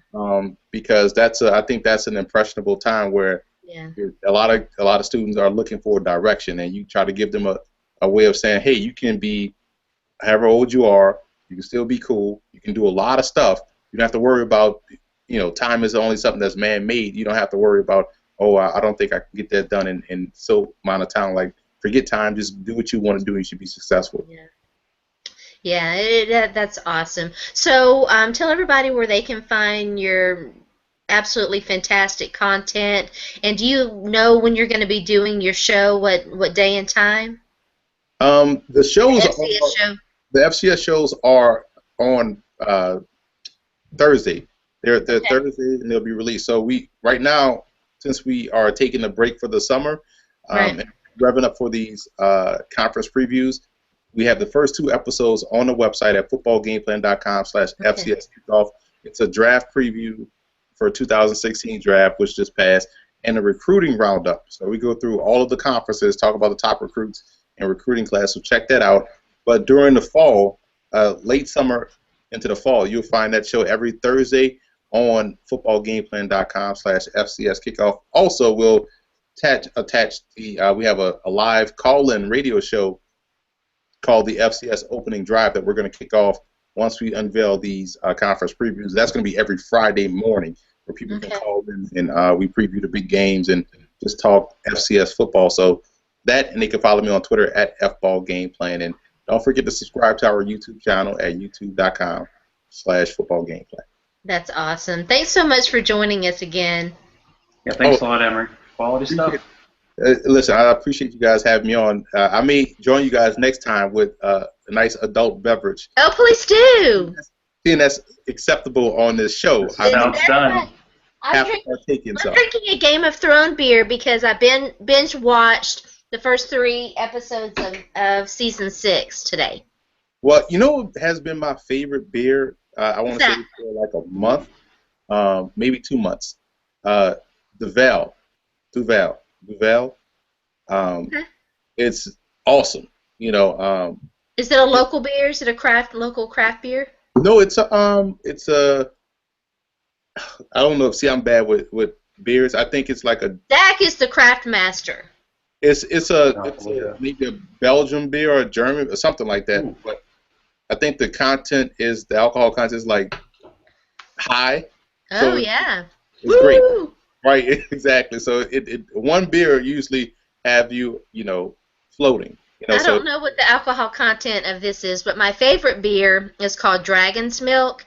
Speaker 3: Because I think that's an impressionable time where a lot of students are looking for direction, and you try to give them a way of saying, hey, you can be however old you are, you can still be cool. You can do a lot of stuff. You don't have to worry about, time is only something that's man-made. You don't have to worry about, I don't think I can get that done in so amount of time. Like, forget time. Just do what you want to do. You should be successful.
Speaker 2: Yeah, that's awesome. So tell everybody where they can find your absolutely fantastic content. And do you know when you're going to be doing your show, what day and time?
Speaker 3: The shows the FCS shows are on Thursday. They're Thursday and they'll be released. So right now, since we are taking a break for the summer, and revving up for these conference previews, we have the first 2 episodes on the website at footballgameplan.com/FCS kickoff. It's a draft preview for 2016 draft, which just passed, and a recruiting roundup. So we go through all of the conferences, talk about the top recruits and recruiting class. So check that out. But during the fall, late summer into the fall, you'll find that show every Thursday on footballgameplan.com/FCS kickoff. Also, we'll attach we have a live call-in radio show called the FCS Opening Drive that we're going to kick off once we unveil these conference previews. That's going to be every Friday morning where people can call in and we preview the big games and just talk FCS football. So that, and they can follow me on Twitter at FBallGamePlan. And don't forget to subscribe to our YouTube channel at youtube.com/footballgameplan.
Speaker 2: That's awesome. Thanks so much for joining us again.
Speaker 1: Yeah, thanks a lot, Emory. Quality stuff.
Speaker 3: Listen, I appreciate you guys having me on. I may join you guys next time with a nice adult beverage.
Speaker 2: Oh, please do.
Speaker 3: Seeing that's acceptable on this show.
Speaker 1: Sounds done.
Speaker 2: I'm drinking a Game of Thrones beer because I binge watched the first 3 episodes of season 6 today.
Speaker 3: Well, you know what has been my favorite beer? I
Speaker 2: What's
Speaker 3: want to say
Speaker 2: that?
Speaker 3: for like a month, maybe 2 months. Uh, Duvel, Duvel. Um,
Speaker 2: Okay.
Speaker 3: it's awesome. You know,
Speaker 2: Is it a
Speaker 3: it,
Speaker 2: local beer? Is it a local craft beer?
Speaker 3: no, it's a. I don't know. See, I'm bad with beers. I think it's like a.
Speaker 2: Zach is the craft master.
Speaker 3: It's a maybe a Belgian beer or a German or something like that.
Speaker 1: Ooh,
Speaker 3: But I think the alcohol content is like high,
Speaker 2: Oh
Speaker 3: so
Speaker 2: yeah.
Speaker 3: it's great.
Speaker 2: Woo!
Speaker 3: Right, exactly. So one beer usually have floating.
Speaker 2: I
Speaker 3: So
Speaker 2: don't know what the alcohol content of this is, but my favorite beer is called Dragon's Milk,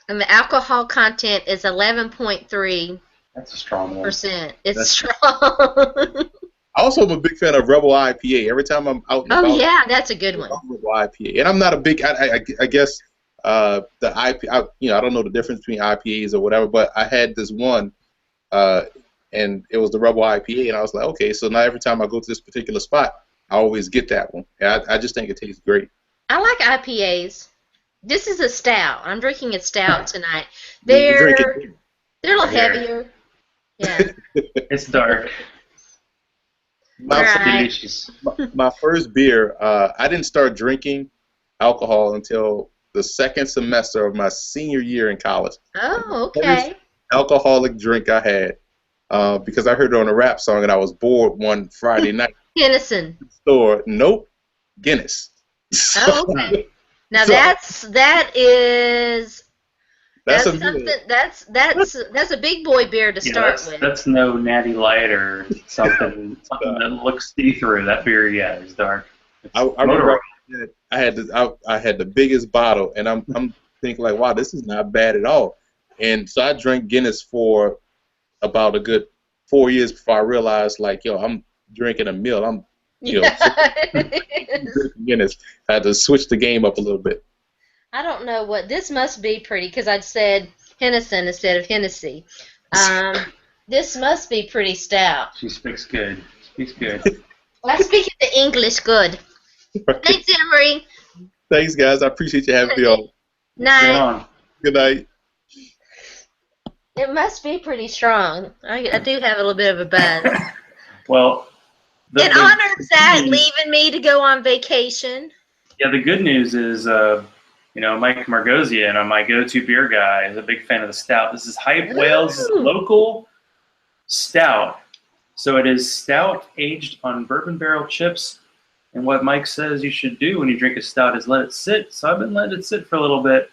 Speaker 2: and the alcohol content is 11.3%.
Speaker 1: that's a strong one.
Speaker 2: It's
Speaker 1: That's
Speaker 2: strong.
Speaker 3: I also am a big fan of Rebel IPA. Every time I'm out and
Speaker 2: Oh
Speaker 3: about,
Speaker 2: yeah, that's a
Speaker 3: I
Speaker 2: good
Speaker 3: love
Speaker 2: one.
Speaker 3: Rebel IPA. And I'm not a big. I guess the IPA. I don't know the difference between IPAs or whatever, but I had this one, uh, and it was the Rebel IPA, and I was like, okay, so now every time I go to this particular spot, I always get that one. And I just think it tastes great.
Speaker 2: I like IPAs. This is a stout. I'm drinking a stout tonight.
Speaker 3: You drink it.
Speaker 2: They're a little
Speaker 1: there.
Speaker 2: heavier. Yeah.
Speaker 1: It's dark.
Speaker 3: My
Speaker 2: All
Speaker 1: It's
Speaker 2: right.
Speaker 1: delicious.
Speaker 3: my first beer, I didn't start drinking alcohol until the second semester of my senior year in college. And the
Speaker 2: Oh,
Speaker 3: first
Speaker 2: okay.
Speaker 3: alcoholic drink I had, because I heard it on a rap song and I was bored one Friday night
Speaker 2: Hennessy.
Speaker 3: at the store. Nope, Guinness. So,
Speaker 2: Oh,
Speaker 1: Hmm.
Speaker 2: okay. Now
Speaker 3: so that's a
Speaker 2: that's
Speaker 3: meal.
Speaker 2: something that's a big boy beer to
Speaker 1: Yeah,
Speaker 2: start with.
Speaker 1: that's no natty light or something that looks see through. That beer, yeah, is dark. It's
Speaker 3: I
Speaker 1: motor
Speaker 3: remember
Speaker 1: oil.
Speaker 3: I had the biggest bottle, and I'm thinking like, wow, this is not bad at all. And so I drank Guinness for about a good 4 years before I realized, like, yo, I'm drinking a meal. I'm,
Speaker 2: Yeah.
Speaker 3: drinking Guinness. I had to switch the game up a little bit.
Speaker 2: I don't know what this must be pretty because I'd said Hennessy instead of Hennessy. Um, this must be pretty stout.
Speaker 1: She speaks good. Speaks good.
Speaker 2: I speak the English good. Thanks, Emory.
Speaker 3: Thanks, guys. I appreciate you having me on.
Speaker 1: Right
Speaker 2: Night.
Speaker 1: on.
Speaker 3: Good night.
Speaker 2: It must be pretty strong. I do have a little bit of a buzz.
Speaker 1: Well,
Speaker 2: In honor of Zach leaving me to go on vacation.
Speaker 1: yeah, the good news is, Mike Margosian, my go-to beer guy, is a big fan of the stout. This is Hype Wales
Speaker 2: Ooh.
Speaker 1: Local Stout. So it is stout aged on bourbon barrel chips. And what Mike says you should do when you drink a stout is let it sit. So I've been letting it sit for a little bit.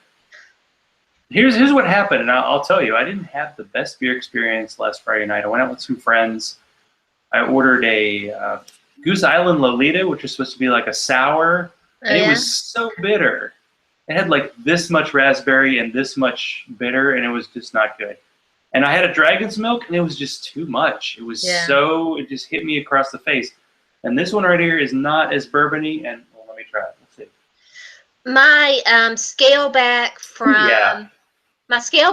Speaker 1: Here's what happened, and I'll tell you, I didn't have the best beer experience last Friday night. I went out with some friends. I ordered a Goose Island Lolita, which was supposed to be like a sour, and it was so bitter. It had like this much raspberry and this much bitter, and it was just not good. And I had a Dragon's Milk, and it was just too much. It was it just hit me across the face. And this one right here is not as bourbony, and well, let me try it. Let's see.
Speaker 2: My scale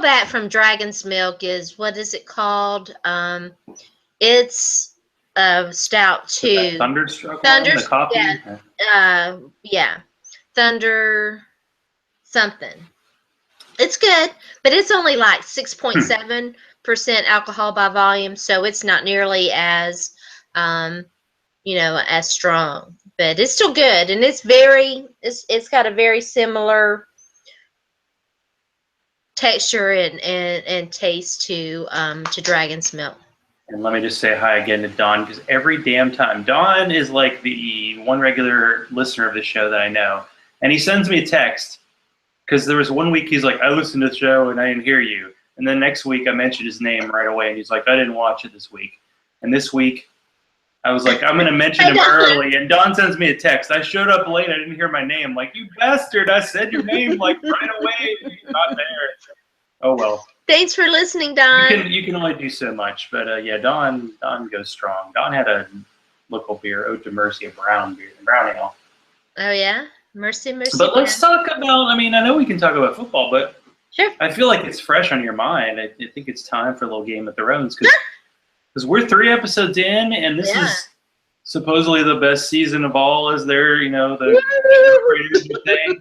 Speaker 2: back from Dragon's Milk is, what is it called? It's stout too.
Speaker 1: Thunderstruck
Speaker 2: Thunder,
Speaker 1: one, the coffee?
Speaker 2: yeah. Thunder something. It's good, but it's only like 6.7% alcohol by volume, so it's not nearly as as strong. But it's still good, and it's got a very similar texture and taste to Dragon's Milk.
Speaker 1: And let me just say hi again to Don, because every damn time, Don is like the one regular listener of the show that I know, and he sends me a text, because there was one week he's like, I listened to the show and I didn't hear you, and then next week I mentioned his name right away, and he's like, I didn't watch it this week, and this week I was like, I'm going to mention him early, and Don sends me a text. I showed up late, I didn't hear my name. Like, you bastard, I said your name like right away, you're not there. Oh well.
Speaker 2: Thanks for listening, Don.
Speaker 1: You can only do so much, but yeah, Don goes strong. Don had a local beer, Ode to Mercy, a brown ale.
Speaker 2: Oh yeah, Mercy.
Speaker 1: But let's talk about. I mean, I know we can talk about football, but
Speaker 2: sure.
Speaker 1: I feel like it's fresh on your mind. I think it's time for a little Game of Thrones because we're 3 episodes in, and this is supposedly the best season of all, is there, the creators would say.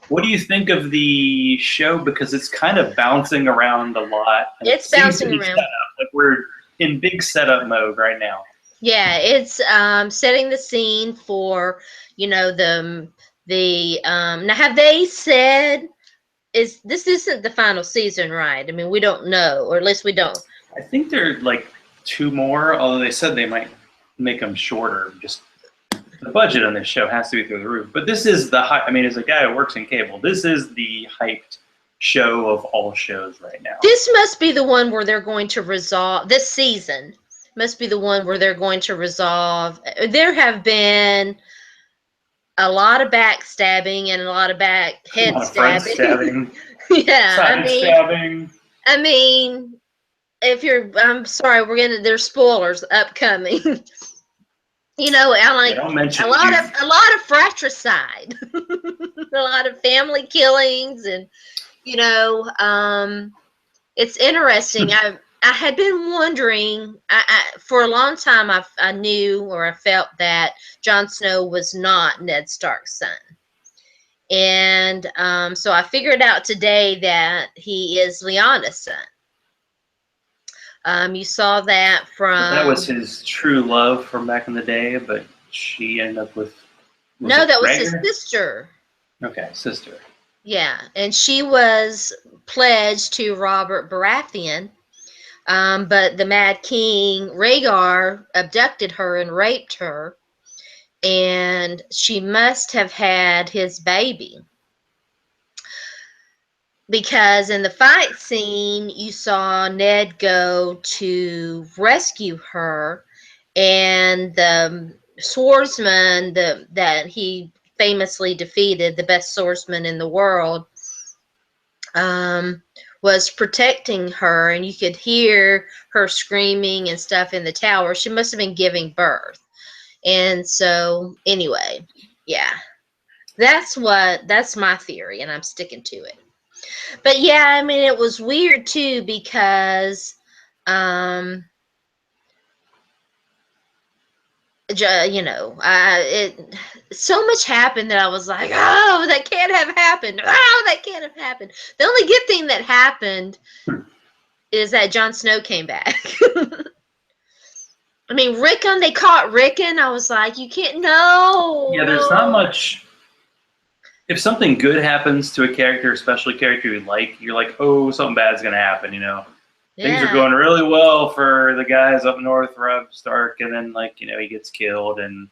Speaker 1: What do you think of the show? Because it's kind of bouncing around a lot. And
Speaker 2: It's bouncing around.
Speaker 1: Set up. Like we're in big setup mode right now.
Speaker 2: Yeah, it's setting the scene for, the now have they said this isn't the final season, right? I mean, we don't know, or at least we don't.
Speaker 1: I think there are like 2 more, although they said they might make them shorter. Just the budget on this show has to be through the roof. But this is as a guy who works in cable, this is the hyped show of all shows right now.
Speaker 2: This must be the one where they're going to resolve, this season must be the one where they're going to resolve. There have been a lot of backstabbing and a lot of head stabbing. Yeah,
Speaker 1: stabbing.
Speaker 2: I mean, I'm sorry, there's spoilers upcoming. I like a lot of fratricide, a lot of family killings, and it's interesting. I had been wondering, for a long time, I knew or I felt that Jon Snow was not Ned Stark's son. And so I figured out today that he is Lyanna's son. You saw that from...
Speaker 1: That was his true love from back in the day, but she ended up with...
Speaker 2: No, that was his sister.
Speaker 1: Okay, sister.
Speaker 2: Yeah, and she was pledged to Robert Baratheon. But the Mad King, Rhaegar, abducted her and raped her, and she must have had his baby. Because in the fight scene, you saw Ned go to rescue her, and the swordsman that he famously defeated, the best swordsman in the world, was protecting her, and you could hear her screaming and stuff in the tower. She must have been giving birth. And so, anyway, yeah, that's my theory, and I'm sticking to it. But yeah, I mean, it was weird too, because so much happened that I was like, oh, that can't have happened. Oh, that can't have happened. The only good thing that happened is that Jon Snow came back. I mean, Rickon, they caught Rickon. I was like, you can't, no.
Speaker 1: Yeah, there's not much. If something good happens to a character, especially a character you like, you're like, oh, something bad's going to happen,
Speaker 2: Yeah.
Speaker 1: Things are going really well for the guys up north, Robb Stark, and then, he gets killed, and,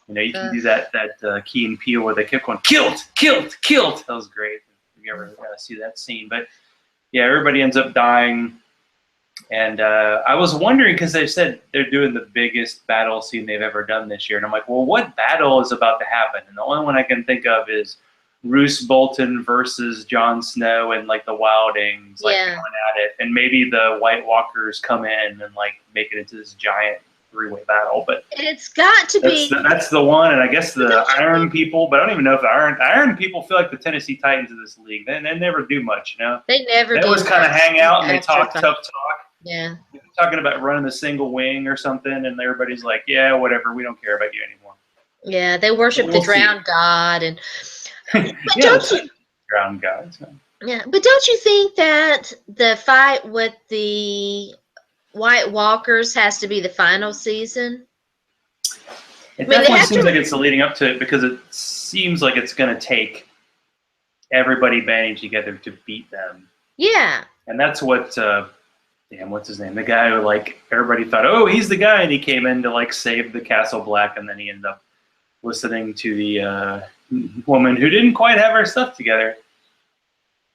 Speaker 1: you can do that Key and Peele where they kept going, killed. That was great. If you ever got to see that scene. But, yeah, everybody ends up dying. And I was wondering, because they said they're doing the biggest battle scene they've ever done this year. And I'm like, well, what battle is about to happen? And the only one I can think of is Roose Bolton versus Jon Snow and, the Wildings, going at it. And maybe the White Walkers come in and, make it into this giant 3-way battle. But
Speaker 2: it's got to be...
Speaker 1: That's the one. And I guess the Iron People, but I don't even know if the Iron People feel like the Tennessee Titans of this league. They never do much,
Speaker 2: They never do.
Speaker 1: They always kind of hang out and they talk tough talk.
Speaker 2: Yeah.
Speaker 1: Talking about running the single wing or something, and everybody's like, yeah, whatever, we don't care about you anymore.
Speaker 2: Yeah, they worship the drowned god. And
Speaker 1: drowned gods.
Speaker 2: Yeah, but don't you think that the fight with the White Walkers has to be the final season?
Speaker 1: It definitely seems like it's leading up to it, because it seems like it's going to take everybody banding together to beat them.
Speaker 2: Yeah.
Speaker 1: And that's what... what's his name? The guy who, everybody thought, oh, he's the guy, and he came in to, save the Castle Black, and then he ended up listening to the woman who didn't quite have her stuff together,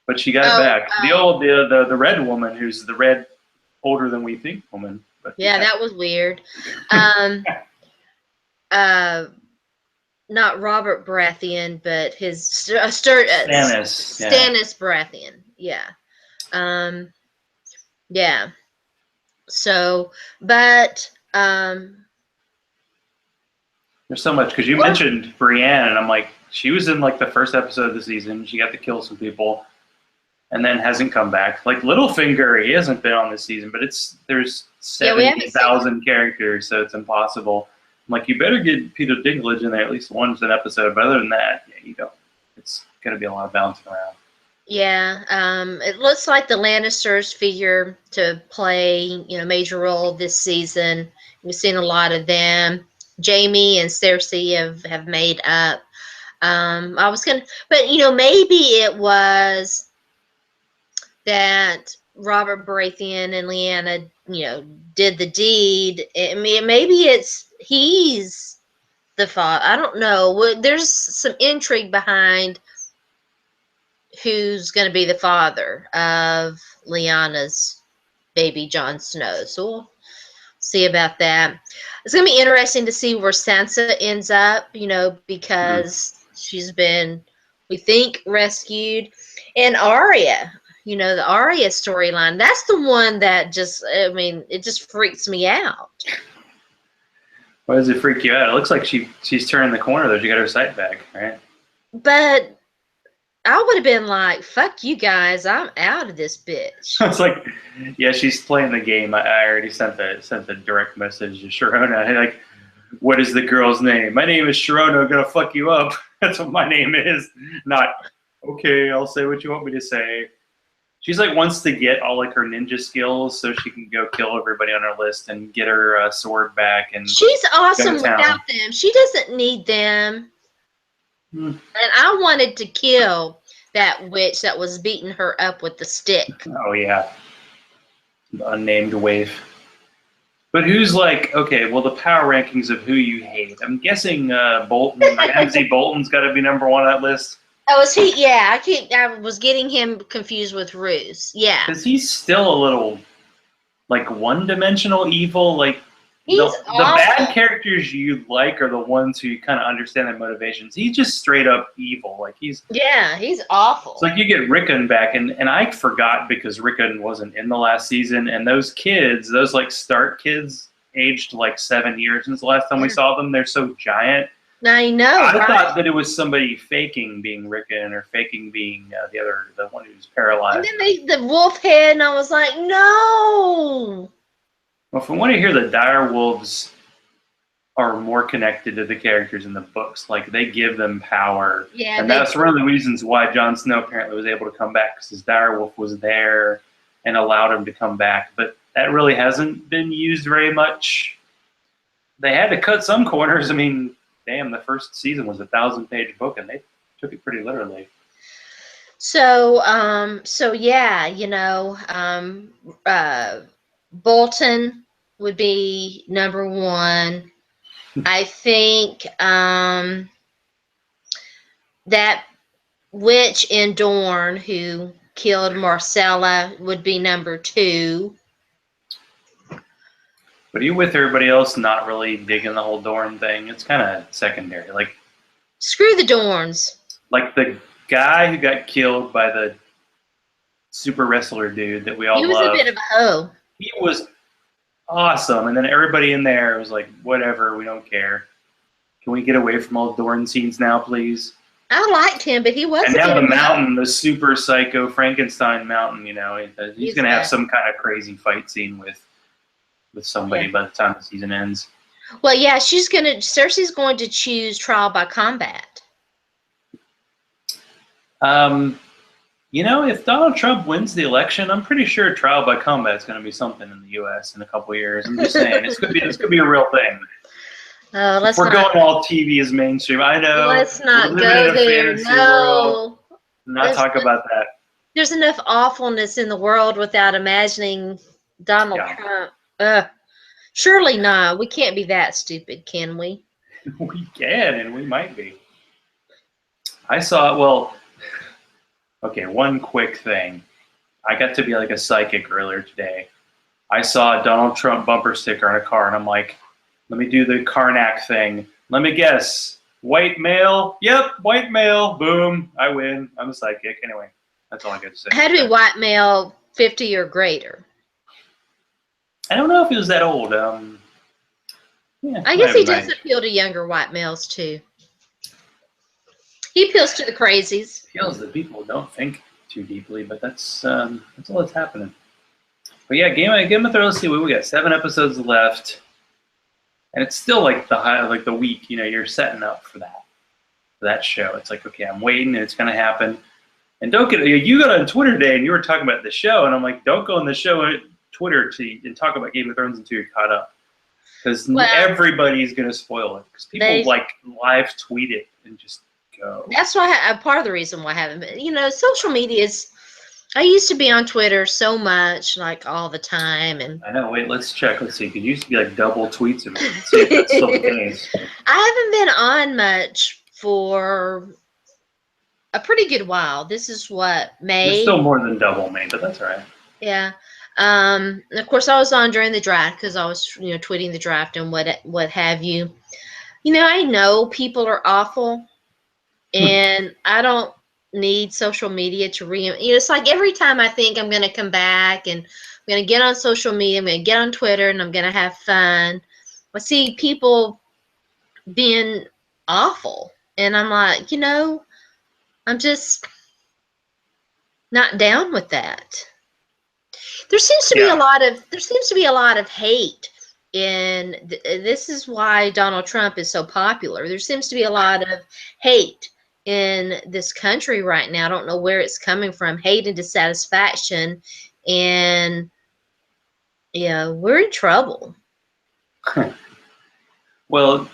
Speaker 1: but she got it back. The red woman, who's the red, older than we think woman. But
Speaker 2: yeah, that was weird. Not Robert Baratheon, but his Stannis Baratheon. Yeah. Yeah. So, but
Speaker 1: there's so much, because you mentioned Brienne, and I'm like, she was in the first episode of the season. She got to kill some people. and then hasn't come back. Like Littlefinger, he hasn't been on this season, but there's
Speaker 2: we haven't seen
Speaker 1: 70,000 characters, so it's impossible. I'm like, you better get Peter Dinklage in there at least once an episode, but other than that, yeah, you don't. It's going to be a lot of bouncing around.
Speaker 2: Yeah, it looks like the Lannisters figure to play, major role this season. We've seen a lot of them. Jaime and Cersei have made up. I was gonna, but maybe it was that Robert Baratheon and Lyanna, did the deed. I mean, maybe he's the father. I don't know. There's some intrigue behind who's going to be the father of Lyanna's baby Jon Snow. So we'll see about that. It's going to be interesting to see where Sansa ends up, because she's been, we think, rescued. And Arya, the Arya storyline, that's the one that it just freaks me out.
Speaker 1: Why does it freak you out? It looks like she's turning the corner, though. She got her sight back, right?
Speaker 2: But I would have been like, fuck you guys, I'm out of this bitch.
Speaker 1: I was like, yeah, she's playing the game. I already sent the direct message to Sharona. Hey, like, what is the girl's name? My name is Sharona, I'm gonna fuck you up. That's what my name is. Not, okay, I'll say what you want me to say. She's like wants to get all like her ninja skills so she can go kill everybody on her list and get her sword back. And
Speaker 2: she's awesome without them. She doesn't need them. And I wanted to kill that witch that was beating her up with the stick.
Speaker 1: Oh, yeah. The unnamed waif. But who's like, okay, well, the power rankings of who you hate. I'm guessing Bolton, Ramsay Bolton's got to be number one on that list.
Speaker 2: Oh, is he? Yeah, I was getting him confused with Roose. Yeah.
Speaker 1: Because he's still a little, like, one-dimensional evil. Like, the bad characters you like are the ones who you kind of understand their motivations. He's just straight up evil. Like he's
Speaker 2: awful.
Speaker 1: It's like you get Rickon back, and I forgot because Rickon wasn't in the last season, and those kids, those like Stark kids, aged like 7 years since the last time we saw them. They're so giant.
Speaker 2: I know.
Speaker 1: I thought that it was somebody faking being Rickon or faking being the one who's paralyzed.
Speaker 2: And then the wolf head, and I was like, no.
Speaker 1: Well, from what I hear, the dire wolves are more connected to the characters in the books. Like, they give them power.
Speaker 2: Yeah,
Speaker 1: and that's one of the reasons why Jon Snow apparently was able to come back, because his dire wolf was there and allowed him to come back. But that really hasn't been used very much. They had to cut some corners. I mean, damn, the first season was a 1,000-page book, and they took it pretty literally.
Speaker 2: So yeah, Bolton would be number one. I think that witch in Dorne who killed Marcella would be number two.
Speaker 1: But are you with everybody else not really digging the whole Dorne thing? It's kind of secondary. Like,
Speaker 2: screw the Dorns.
Speaker 1: Like the guy who got killed by the super wrestler dude that we all love.
Speaker 2: He was a bit of a hoe.
Speaker 1: He was awesome, and then everybody in there was like, whatever, we don't care. Can we get away from all Dorne scenes now, please?
Speaker 2: I liked him, but he wasn't.
Speaker 1: And now the mountain, the super psycho Frankenstein mountain, he's going to have some kind of crazy fight scene with somebody by the time the season ends.
Speaker 2: Well, yeah, Cersei's going to choose trial by combat.
Speaker 1: If Donald Trump wins the election, I'm pretty sure trial by combat is going to be something in the U.S. in a couple of years. I'm just saying, this could be a real thing. We're going all TV as mainstream. I know.
Speaker 2: Let's not go there. No.
Speaker 1: Not talk about that.
Speaker 2: There's enough awfulness in the world without imagining Donald Trump. Surely not. We can't be that stupid, can we?
Speaker 1: We can, and we might be. I saw, okay, one quick thing. I got to be like a psychic earlier today. I saw a Donald Trump bumper sticker on a car, and I'm like, let me do the Karnak thing. Let me guess. White male? Yep, white male. Boom. I win. I'm a psychic. Anyway, that's all I got to say.
Speaker 2: It had to be white male 50 or greater.
Speaker 1: I don't know if he was that old.
Speaker 2: I guess he does appeal to younger white males, too. He appeals to the crazies.
Speaker 1: Appeals to people who don't think too deeply, but that's all that's happening. But yeah, Game of Thrones. Let's see, we got 7 episodes left, and it's still like the week. You're setting up for that show. It's like, okay, I'm waiting, and it's gonna happen. And don't get you got on Twitter today, and you were talking about the show, and I'm like, don't go on the show Twitter and talk about Game of Thrones until you're caught up, because everybody's gonna spoil it. Because people like live tweet it and just go.
Speaker 2: That's why part of the reason why I haven't been. Social media is. I used to be on Twitter so much, like all the time, and
Speaker 1: I know. Wait, let's check. Let's see. It used to be like double tweets of it. Let's see if that's still the case.
Speaker 2: I haven't been on much for a pretty good while. This is what, May?
Speaker 1: It's still more than double May, but that's all right.
Speaker 2: Yeah. Of course, I was on during the draft because I was, tweeting the draft and what have you. I know people are awful, and I don't need social media to it's like every time I think I'm going to come back and I'm going to get on social media, I'm going to get on Twitter, and I'm going to have fun, I see people being awful, and I'm like, I'm just not down with that. There seems to be a lot of hate, and this is why Donald Trump is so popular. There seems to be a lot of hate in this country right now. I don't know where it's coming from. Hate and dissatisfaction, and we're in trouble.
Speaker 1: Well,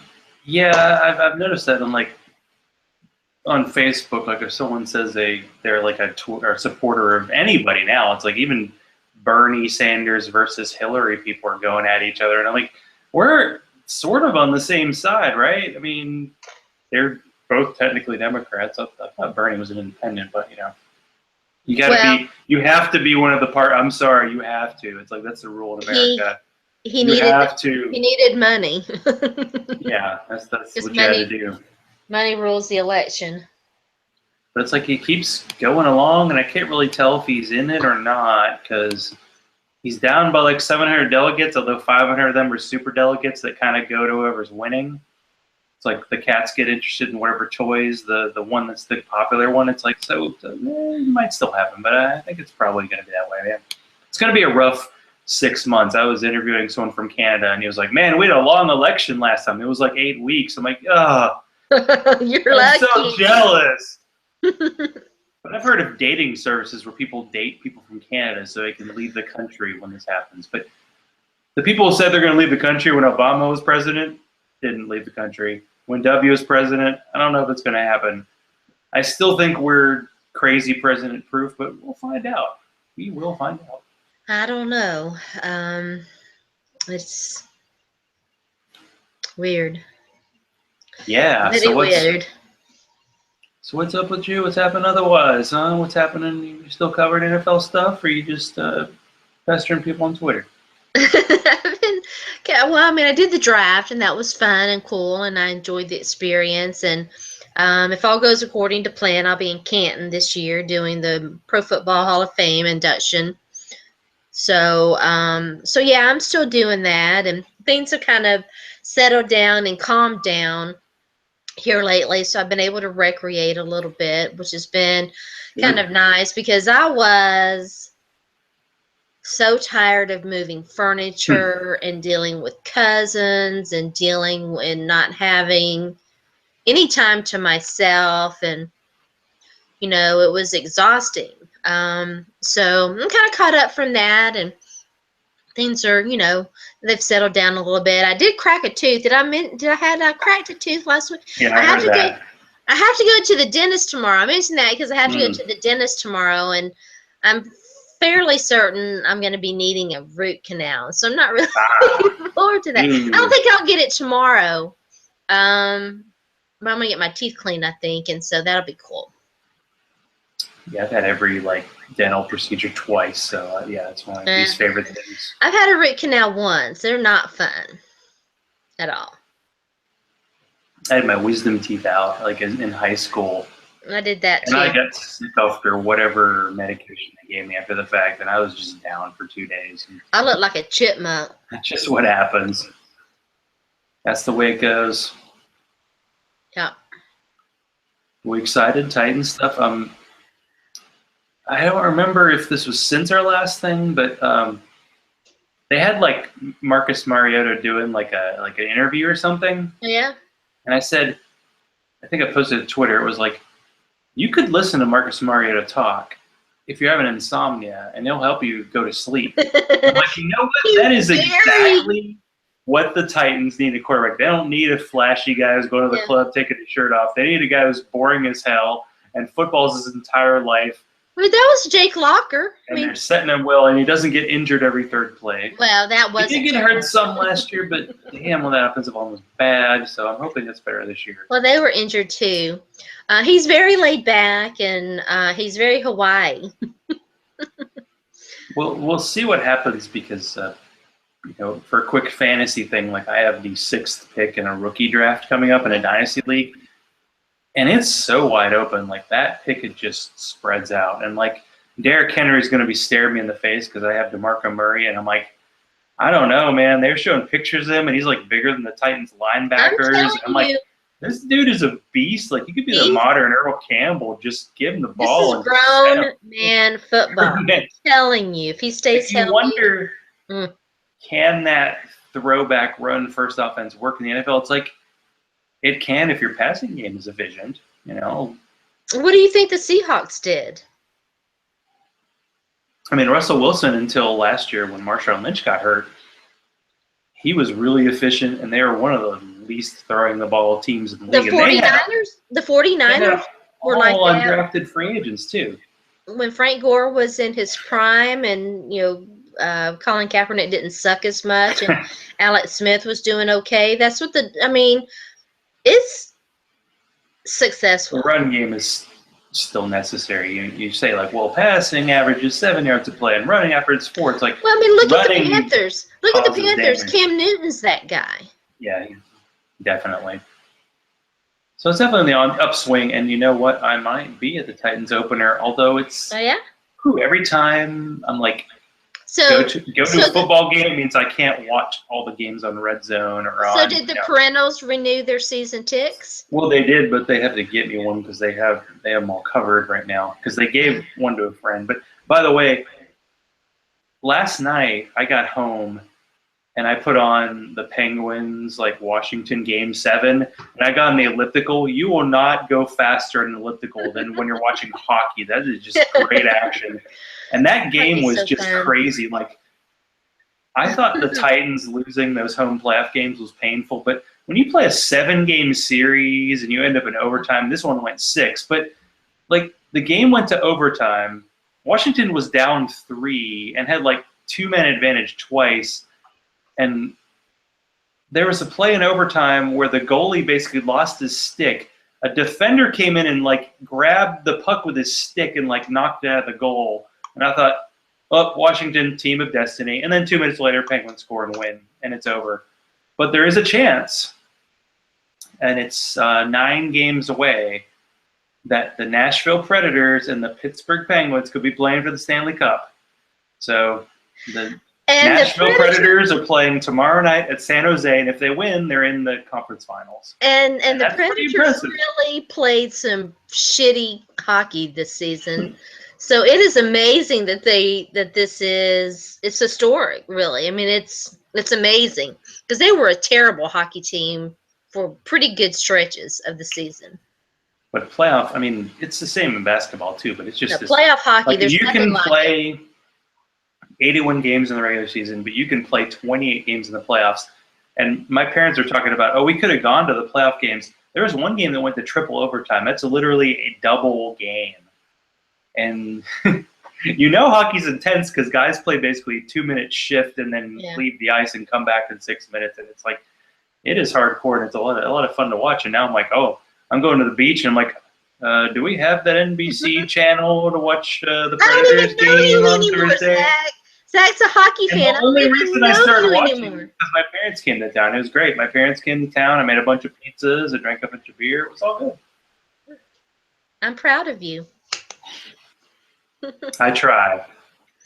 Speaker 1: yeah, I've noticed that on Facebook, like if someone says they're like a supporter of anybody now, it's like even Bernie Sanders versus Hillary people are going at each other, and I'm like, we're sort of on the same side, right? I mean, they're both technically Democrats. I thought Bernie was an independent, but you have to be one of the part. I'm sorry, you have to. It's like that's the rule in America.
Speaker 2: He needed money.
Speaker 1: Yeah, that's what you had to do.
Speaker 2: Money rules the election.
Speaker 1: But it's like he keeps going along, and I can't really tell if he's in it or not, because he's down by like 700 delegates, although 500 of them are super delegates that kind of go to whoever's winning. It's like the cats get interested in whatever toys, the one that's the popular one. It's like, you might still have him, but I think it's probably going to be that way, man. It's going to be a rough 6 months. I was interviewing someone from Canada, and he was like, man, we had a long election last time. It was like 8 weeks. I'm like, oh,
Speaker 2: you're lucky.
Speaker 1: I'm so jealous. But I've heard of dating services where people date people from Canada so they can leave the country when this happens. But the people who said they're going to leave the country when Obama was president didn't leave the country. When W was president, I don't know if it's going to happen. I still think we're crazy president proof, but we'll find out. We will find out.
Speaker 2: I don't know. It's weird.
Speaker 1: Yeah.
Speaker 2: Very weird.
Speaker 1: So what's up with you? What's happening otherwise? Huh? What's happening? You still covering NFL stuff, or you just pestering people on Twitter?
Speaker 2: Well, I mean, I did the draft, and that was fun and cool, and I enjoyed the experience. And if all goes according to plan, I'll be in Canton this year doing the Pro Football Hall of Fame induction. So yeah, I'm still doing that, and things have kind of settled down and calmed down here lately, so I've been able to recreate a little bit, which has been kind of nice, because I was so tired of moving furniture and dealing with cousins and not having any time to myself, and it was exhausting. So I'm kind of caught up from that, and things are, they've settled down a little bit. I did crack a tooth. I cracked a tooth last week?
Speaker 1: Yeah, I have
Speaker 2: to go to the dentist tomorrow. I mentioned that because I have to go to the dentist tomorrow, and I'm fairly certain I'm going to be needing a root canal. So I'm not really looking forward to that. I don't think I'll get it tomorrow. But I'm going to get my teeth cleaned, I think, and so that'll be cool.
Speaker 1: Yeah, I've had every dental procedure twice, so yeah, it's one of my least favorite things.
Speaker 2: I've had a root canal once. They're not fun at all.
Speaker 1: I had my wisdom teeth out in high school.
Speaker 2: I did that too.
Speaker 1: And I got sick after whatever medication they gave me after the fact, and I was just down for 2 days.
Speaker 2: I look like a chipmunk.
Speaker 1: That's just what happens. That's the way it goes.
Speaker 2: Yeah.
Speaker 1: We excited? Titan stuff? I don't remember if this was since our last thing, but they had like Marcus Mariota doing like an interview or something.
Speaker 2: Yeah.
Speaker 1: And I said, I think I posted to Twitter. It was like, you could listen to Marcus Mariota talk if you're having insomnia, and he'll help you go to sleep. I'm like, you know what? That is exactly what the Titans need a quarterback. They don't need a flashy guy who's going to the club taking his shirt off. They need a guy who's boring as hell and football's his entire life.
Speaker 2: Well, that was Jake Locker.
Speaker 1: And they're setting him well, and he doesn't get injured every third play.
Speaker 2: Well, that was.
Speaker 1: He did get hurt some last year, but damn, well, that offensive line was bad. So I'm hoping that's better this year.
Speaker 2: Well, they were injured too. He's very laid back, and he's very Hawaii.
Speaker 1: We'll see what happens because for a quick fantasy thing, like I have the 6th pick in a rookie draft coming up in a dynasty league. And it's so wide open. Like, that pick, it just spreads out. And, like, Derrick Henry is going to be staring me in the face because I have DeMarco Murray. And I'm like, I don't know, man. They're showing pictures of him, and he's, like, bigger than the Titans linebackers. I'm like, this dude is a beast. Like, he could be the modern Earl Campbell. Just give him the ball.
Speaker 2: This is grown man football. I'm telling you. If he stays healthy.
Speaker 1: You wonder, can that throwback run first offense work in the NFL? It's like, it can if your passing game is efficient, What
Speaker 2: do you think the Seahawks did?
Speaker 1: I mean, Russell Wilson, until last year when Marshawn Lynch got hurt, he was really efficient, and they were one of the least throwing the ball teams in the league.
Speaker 2: The 49ers were like that.
Speaker 1: Undrafted free agents, too.
Speaker 2: When Frank Gore was in his prime and, Colin Kaepernick didn't suck as much and Alex Smith was doing okay, that's what it's successful.
Speaker 1: The run game is still necessary. You say, like, well, passing average is 7 yards a play and running average is 4. It's like,
Speaker 2: well, I mean, look at the Panthers. Look at the Panthers. Damage. Cam Newton's that guy.
Speaker 1: Yeah, definitely. So it's definitely on the upswing, and you know what? I might be at the Titans opener, although it's every time I'm like, go to a football game means I can't watch all the games on Red Zone or on.
Speaker 2: So did the Parental renew their season tickets?
Speaker 1: Well, they did, but they have to get me one because they have them all covered right now because they gave one to a friend. But by the way, last night I got home and I put on the Penguins Washington Game 7, and I got on the elliptical. You will not go faster in an elliptical than when you're watching hockey. That is just great action. And that game was just crazy. Like, I thought the Titans losing those home playoff games was painful, but when you play a 7-game series and you end up in overtime, this one went 6. But, the game went to overtime. Washington was down 3 and had, 2-man advantage twice. And there was a play in overtime where the goalie basically lost his stick. A defender came in and, grabbed the puck with his stick and, knocked it out of the goal. And I thought, Washington, team of destiny. And then 2 minutes later, Penguins score and win, and it's over. But there is a chance, and it's 9 games away, that the Nashville Predators and the Pittsburgh Penguins could be playing for the Stanley Cup. So the Nashville Predators are playing tomorrow night at San Jose, and if they win, they're in the conference finals.
Speaker 2: And the Predators really played some shitty hockey this season. So it is amazing that it's historic, really. I mean, it's amazing because they were a terrible hockey team for pretty good stretches of the season.
Speaker 1: But playoff, I mean, it's the same in basketball too, but it's just
Speaker 2: playoff hockey. There's
Speaker 1: you can
Speaker 2: like
Speaker 1: play 81 games in the regular season, but you can play 28 games in the playoffs. And my parents are talking about, we could have gone to the playoff games. There was one game that went to triple overtime. That's literally a double game. And hockey's intense because guys play basically a 2-minute shift and then leave the ice and come back in 6 minutes. And it's it is hardcore and it's a lot of fun to watch. And now I'm like, I'm going to the beach, and I'm like, do we have that NBC channel to watch the Predators game on Thursday?
Speaker 2: Zach's a hockey fan.
Speaker 1: The only reason I started watching is because my parents came to town. It was great. My parents came to town. I made a bunch of pizzas. I drank a bunch of beer. It was all good.
Speaker 2: I'm proud of you.
Speaker 1: I try.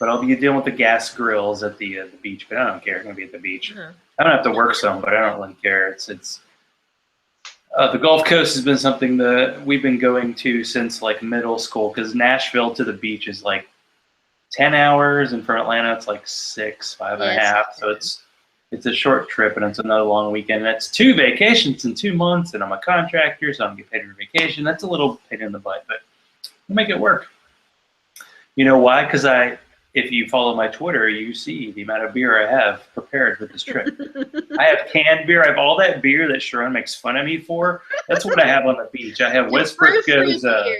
Speaker 1: But I'll be dealing with the gas grills at the beach. But I don't care. I'm going to be at the beach. I don't have to work some, but I don't really care. It's The Gulf Coast has been something that we've been going to since like middle school, because Nashville to the beach is like 10 hours, and from Atlanta it's like 5 and a half. So it's a short trip, and it's another long weekend. And it's 2 vacations in 2 months, and I'm a contractor, so I'm getting paid for vacation. That's a little pain in the butt, but we'll make it work. You know why? Because if you follow my Twitter, you see the amount of beer I have prepared for this trip. I have canned beer. I have all that beer that Sharona makes fun of me for. That's what I have on the beach. I have Westbrook Goza.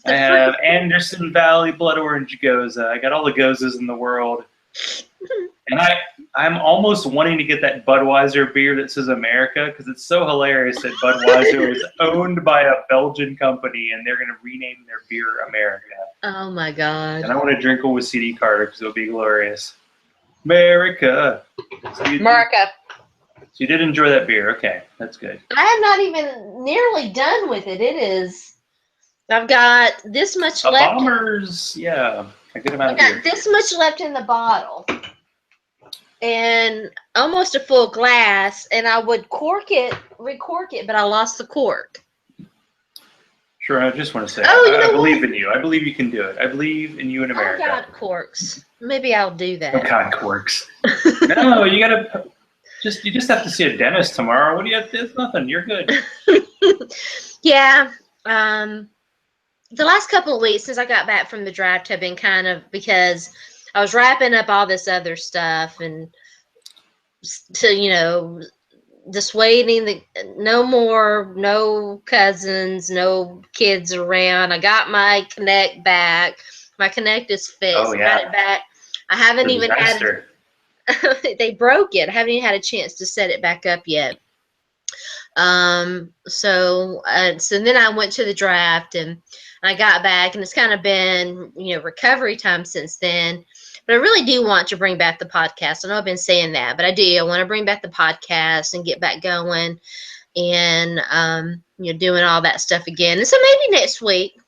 Speaker 1: I have Anderson Valley Blood Orange Goza. I got all the Gozas in the world. And I'm almost wanting to get that Budweiser beer that says America, because it's so hilarious that Budweiser is owned by a Belgian company and they're going to rename their beer America.
Speaker 2: Oh my God.
Speaker 1: And I want to drink it with CD Carter because it would be glorious. America.
Speaker 2: America.
Speaker 1: So you did enjoy that beer. Okay, that's good.
Speaker 2: I am not even nearly done with it. It is. I've got this much left.
Speaker 1: Bombers, yeah. A good amount of beer.
Speaker 2: I've got this much left in the bottle. And almost a full glass, and I would recork it, but I lost the cork.
Speaker 1: Sure, I just want to say,
Speaker 2: I
Speaker 1: believe in you. I believe you can do it. I believe in you in America.
Speaker 2: Oh God, corks. Maybe I'll do that.
Speaker 1: Oh God, corks. No, you just have to see a dentist tomorrow. What do you have to? It's nothing. You're good.
Speaker 2: Yeah. The last couple of weeks since I got back from the draft have been kind of, because I was wrapping up all this other stuff and to, dissuading no cousins, no kids around. I got my Connect back. My Connect is fixed.
Speaker 1: Oh, yeah.
Speaker 2: I got it back. I haven't even had they broke it. I haven't even had a chance to set it back up yet. So then I went to the draft and I got back, and it's kind of been, recovery time since then. But I really do want to bring back the podcast. I know I've been saying that, but I do. I want to bring back the podcast and get back going and, doing all that stuff again. And so maybe next week,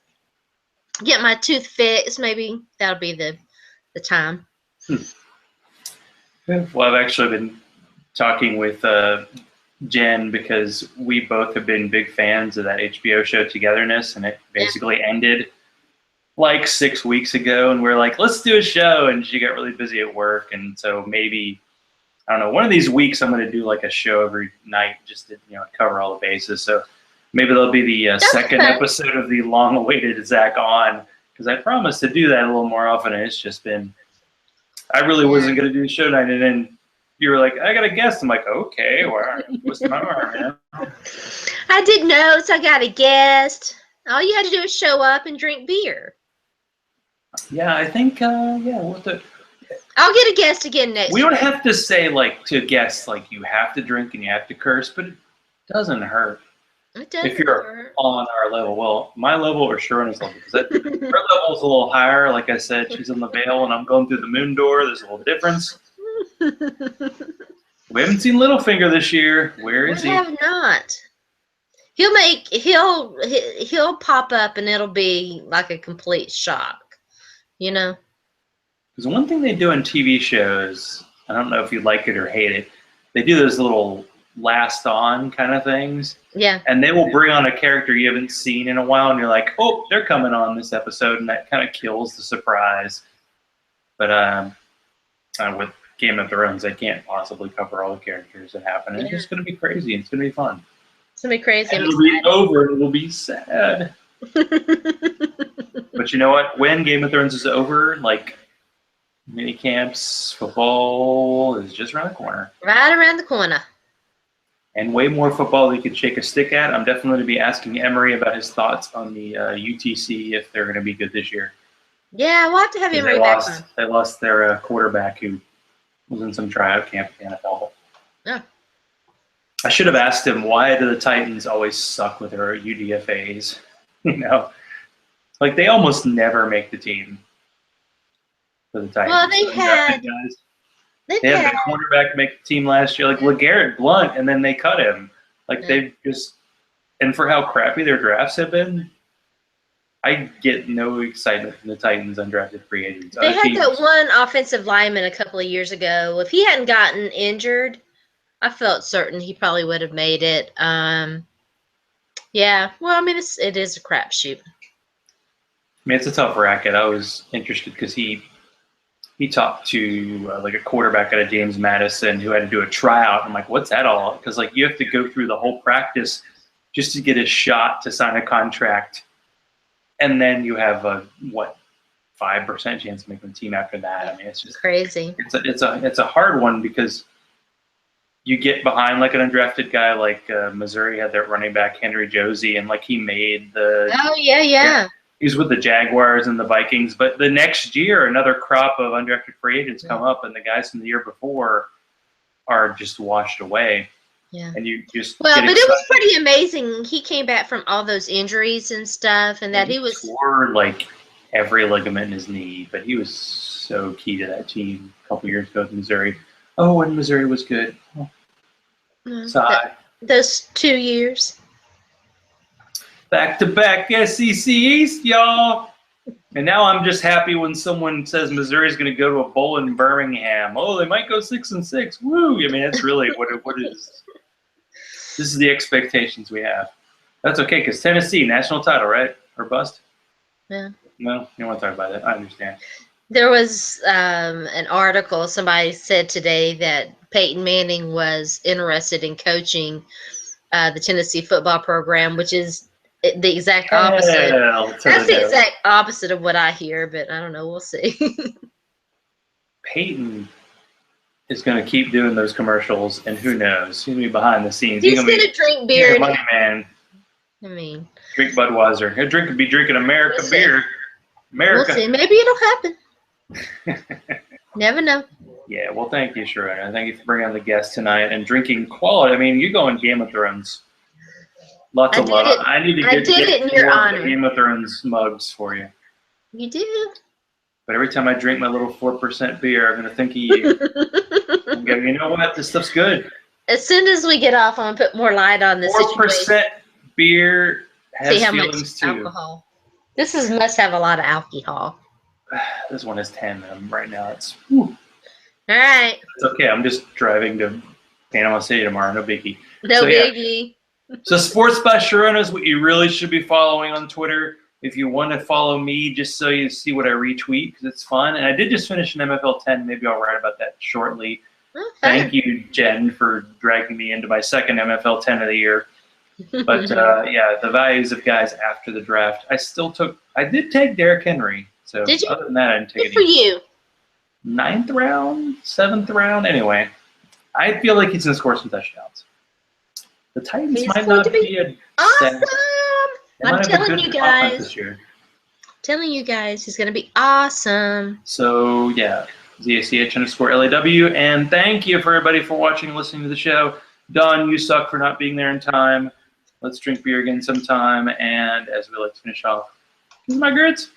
Speaker 2: get my tooth fixed. Maybe that'll be the time.
Speaker 1: Well, I've actually been talking with Jen, because we both have been big fans of that HBO show Togetherness, and it basically ended like 6 weeks ago, and we're like, let's do a show, and she got really busy at work, and so maybe, I don't know, one of these weeks I'm going to do like a show every night just to cover all the bases. So maybe there'll be the second episode of the long-awaited Zach On, because I promised to do that a little more often, and it's just been, I really wasn't going to do show night, and then you were like, I got a guest. I'm like, okay, well, what's my arm, man?
Speaker 2: I did notes. I got a guest. All you had to do is show up and drink beer.
Speaker 1: Yeah, I think, I'll
Speaker 2: get a guest again next
Speaker 1: week. We don't have to say, like, to guests, like, you have to drink and you have to curse, but it doesn't hurt.
Speaker 2: It doesn't
Speaker 1: if you're
Speaker 2: hurt.
Speaker 1: On our level. Well, my level or Sharona's level. Because her level's a little higher. Like I said, she's on the veil and I'm going through the moon door. There's a little difference. We haven't seen Littlefinger this year. Where is he?
Speaker 2: I have not. He'll pop up and it'll be like a complete shock. Because
Speaker 1: one thing they do in TV shows, I don't know if you like it or hate it, they do those little last on kind of things.
Speaker 2: Yeah. And
Speaker 1: they will bring on a character you haven't seen in a while, and you're like, oh, they're coming on this episode, and that kind of kills the surprise. But with Game of Thrones, I can't possibly cover all the characters that happen. It's just going to be crazy. It's going to be fun.
Speaker 2: It's going to be crazy.
Speaker 1: And it'll be over, and it'll be sad. But you know what? When Game of Thrones is over, like, mini camps, football is just around the corner.
Speaker 2: Right around the corner.
Speaker 1: And way more football than you could shake a stick at. I'm definitely going to be asking Emory about his thoughts on the UTC, if they're going to be good this year.
Speaker 2: Yeah, we'll have to have Emory back on.
Speaker 1: They lost their quarterback who was in some tryout camp at the NFL.
Speaker 2: Yeah.
Speaker 1: I should have asked him, why do the Titans always suck with their UDFAs? Like, they almost never make the team for the Titans.
Speaker 2: Well, they had
Speaker 1: the quarterback make the team last year, like LeGarrette Blount, and then they cut him. Like, they've just, and for how crappy their drafts have been, I get no excitement from the Titans undrafted free agents.
Speaker 2: They had that one offensive lineman a couple of years ago. If he hadn't gotten injured, I felt certain he probably would have made it. Yeah. Well, I mean, it is a crapshoot.
Speaker 1: I mean, it's a tough racket. I was interested because he talked to like a quarterback out of James Madison who had to do a tryout. I'm like, what's that all? Because like you have to go through the whole practice just to get a shot to sign a contract, and then you have a 5% chance of making the team after that. I mean, it's just
Speaker 2: crazy.
Speaker 1: It's a hard one because you get behind like an undrafted guy like Missouri had that running back Henry Josie, and like he made the.
Speaker 2: Oh yeah.
Speaker 1: He's with the Jaguars and the Vikings, but the next year another crop of undrafted free agents come up, and the guys from the year before are just washed away.
Speaker 2: Yeah.
Speaker 1: And you just
Speaker 2: but it was pretty amazing. He came back from all those injuries and stuff, and that he was
Speaker 1: tore like every ligament in his knee, but he was so key to that team a couple years ago with Missouri. Oh, and Missouri was good. Sigh.
Speaker 2: Those 2 years.
Speaker 1: Back-to-back SEC East, y'all. And now I'm just happy when someone says Missouri's going to go to a bowl in Birmingham. Oh, they might go 6-6. Woo! I mean, that's really what is. This is the expectations we have. That's okay because Tennessee national title, right? Or bust?
Speaker 2: Yeah.
Speaker 1: No, you don't want to talk about that. I understand.
Speaker 2: There was an article. Somebody said today that Peyton Manning was interested in coaching the Tennessee football program, which is the exact opposite. That's the exact opposite of what I hear, but I don't know. We'll see.
Speaker 1: Peyton is going to keep doing those commercials, and who knows? He's going to be behind the scenes.
Speaker 2: He's going to drink beer.
Speaker 1: Money man.
Speaker 2: I mean,
Speaker 1: drink Budweiser. He'll be drinking America beer. America.
Speaker 2: We'll see. Maybe it'll happen. Never know.
Speaker 1: Yeah, well, thank you, Sharona. Thank you for bringing on the guest tonight and drinking quality. I mean, you go in Game of Thrones. Lots of love. I need to get more Game of Thrones mugs for you.
Speaker 2: You do.
Speaker 1: But every time I drink my little 4% beer, I'm going to think of you. I'm going, you know what? This stuff's good.
Speaker 2: As soon as we get off, I'm going to put more light on this
Speaker 1: 4% beer has
Speaker 2: See how
Speaker 1: feelings
Speaker 2: much
Speaker 1: too.
Speaker 2: Alcohol. This must have a lot of alcohol.
Speaker 1: This one is 10 right now. It's whew.
Speaker 2: All right.
Speaker 1: It's okay. I'm just driving to Panama City tomorrow. No biggie.
Speaker 2: No biggie.
Speaker 1: So Sports by Sharona is what you really should be following on Twitter. If you want to follow me, just so you see what I retweet, because it's fun. And I did just finish an MFL 10. Maybe I'll write about that shortly.
Speaker 2: Oh,
Speaker 1: thank you, Jen, for dragging me into my second MFL 10 of the year. But, yeah, the values of guys after the draft. I did take Derrick Henry. So
Speaker 2: did you?
Speaker 1: Other than that, I didn't take
Speaker 2: Good for you.
Speaker 1: 9th round, 7th round. Anyway, I feel like he's going to score some touchdowns. The Titans might not be
Speaker 2: awesome. I'm telling you guys. Telling you guys, he's going to be awesome.
Speaker 1: So, yeah, ZACH_LAW. And thank you for everybody for watching and listening to the show. Don, you suck for not being there in time. Let's drink beer again sometime. And as we like to finish off, my grits.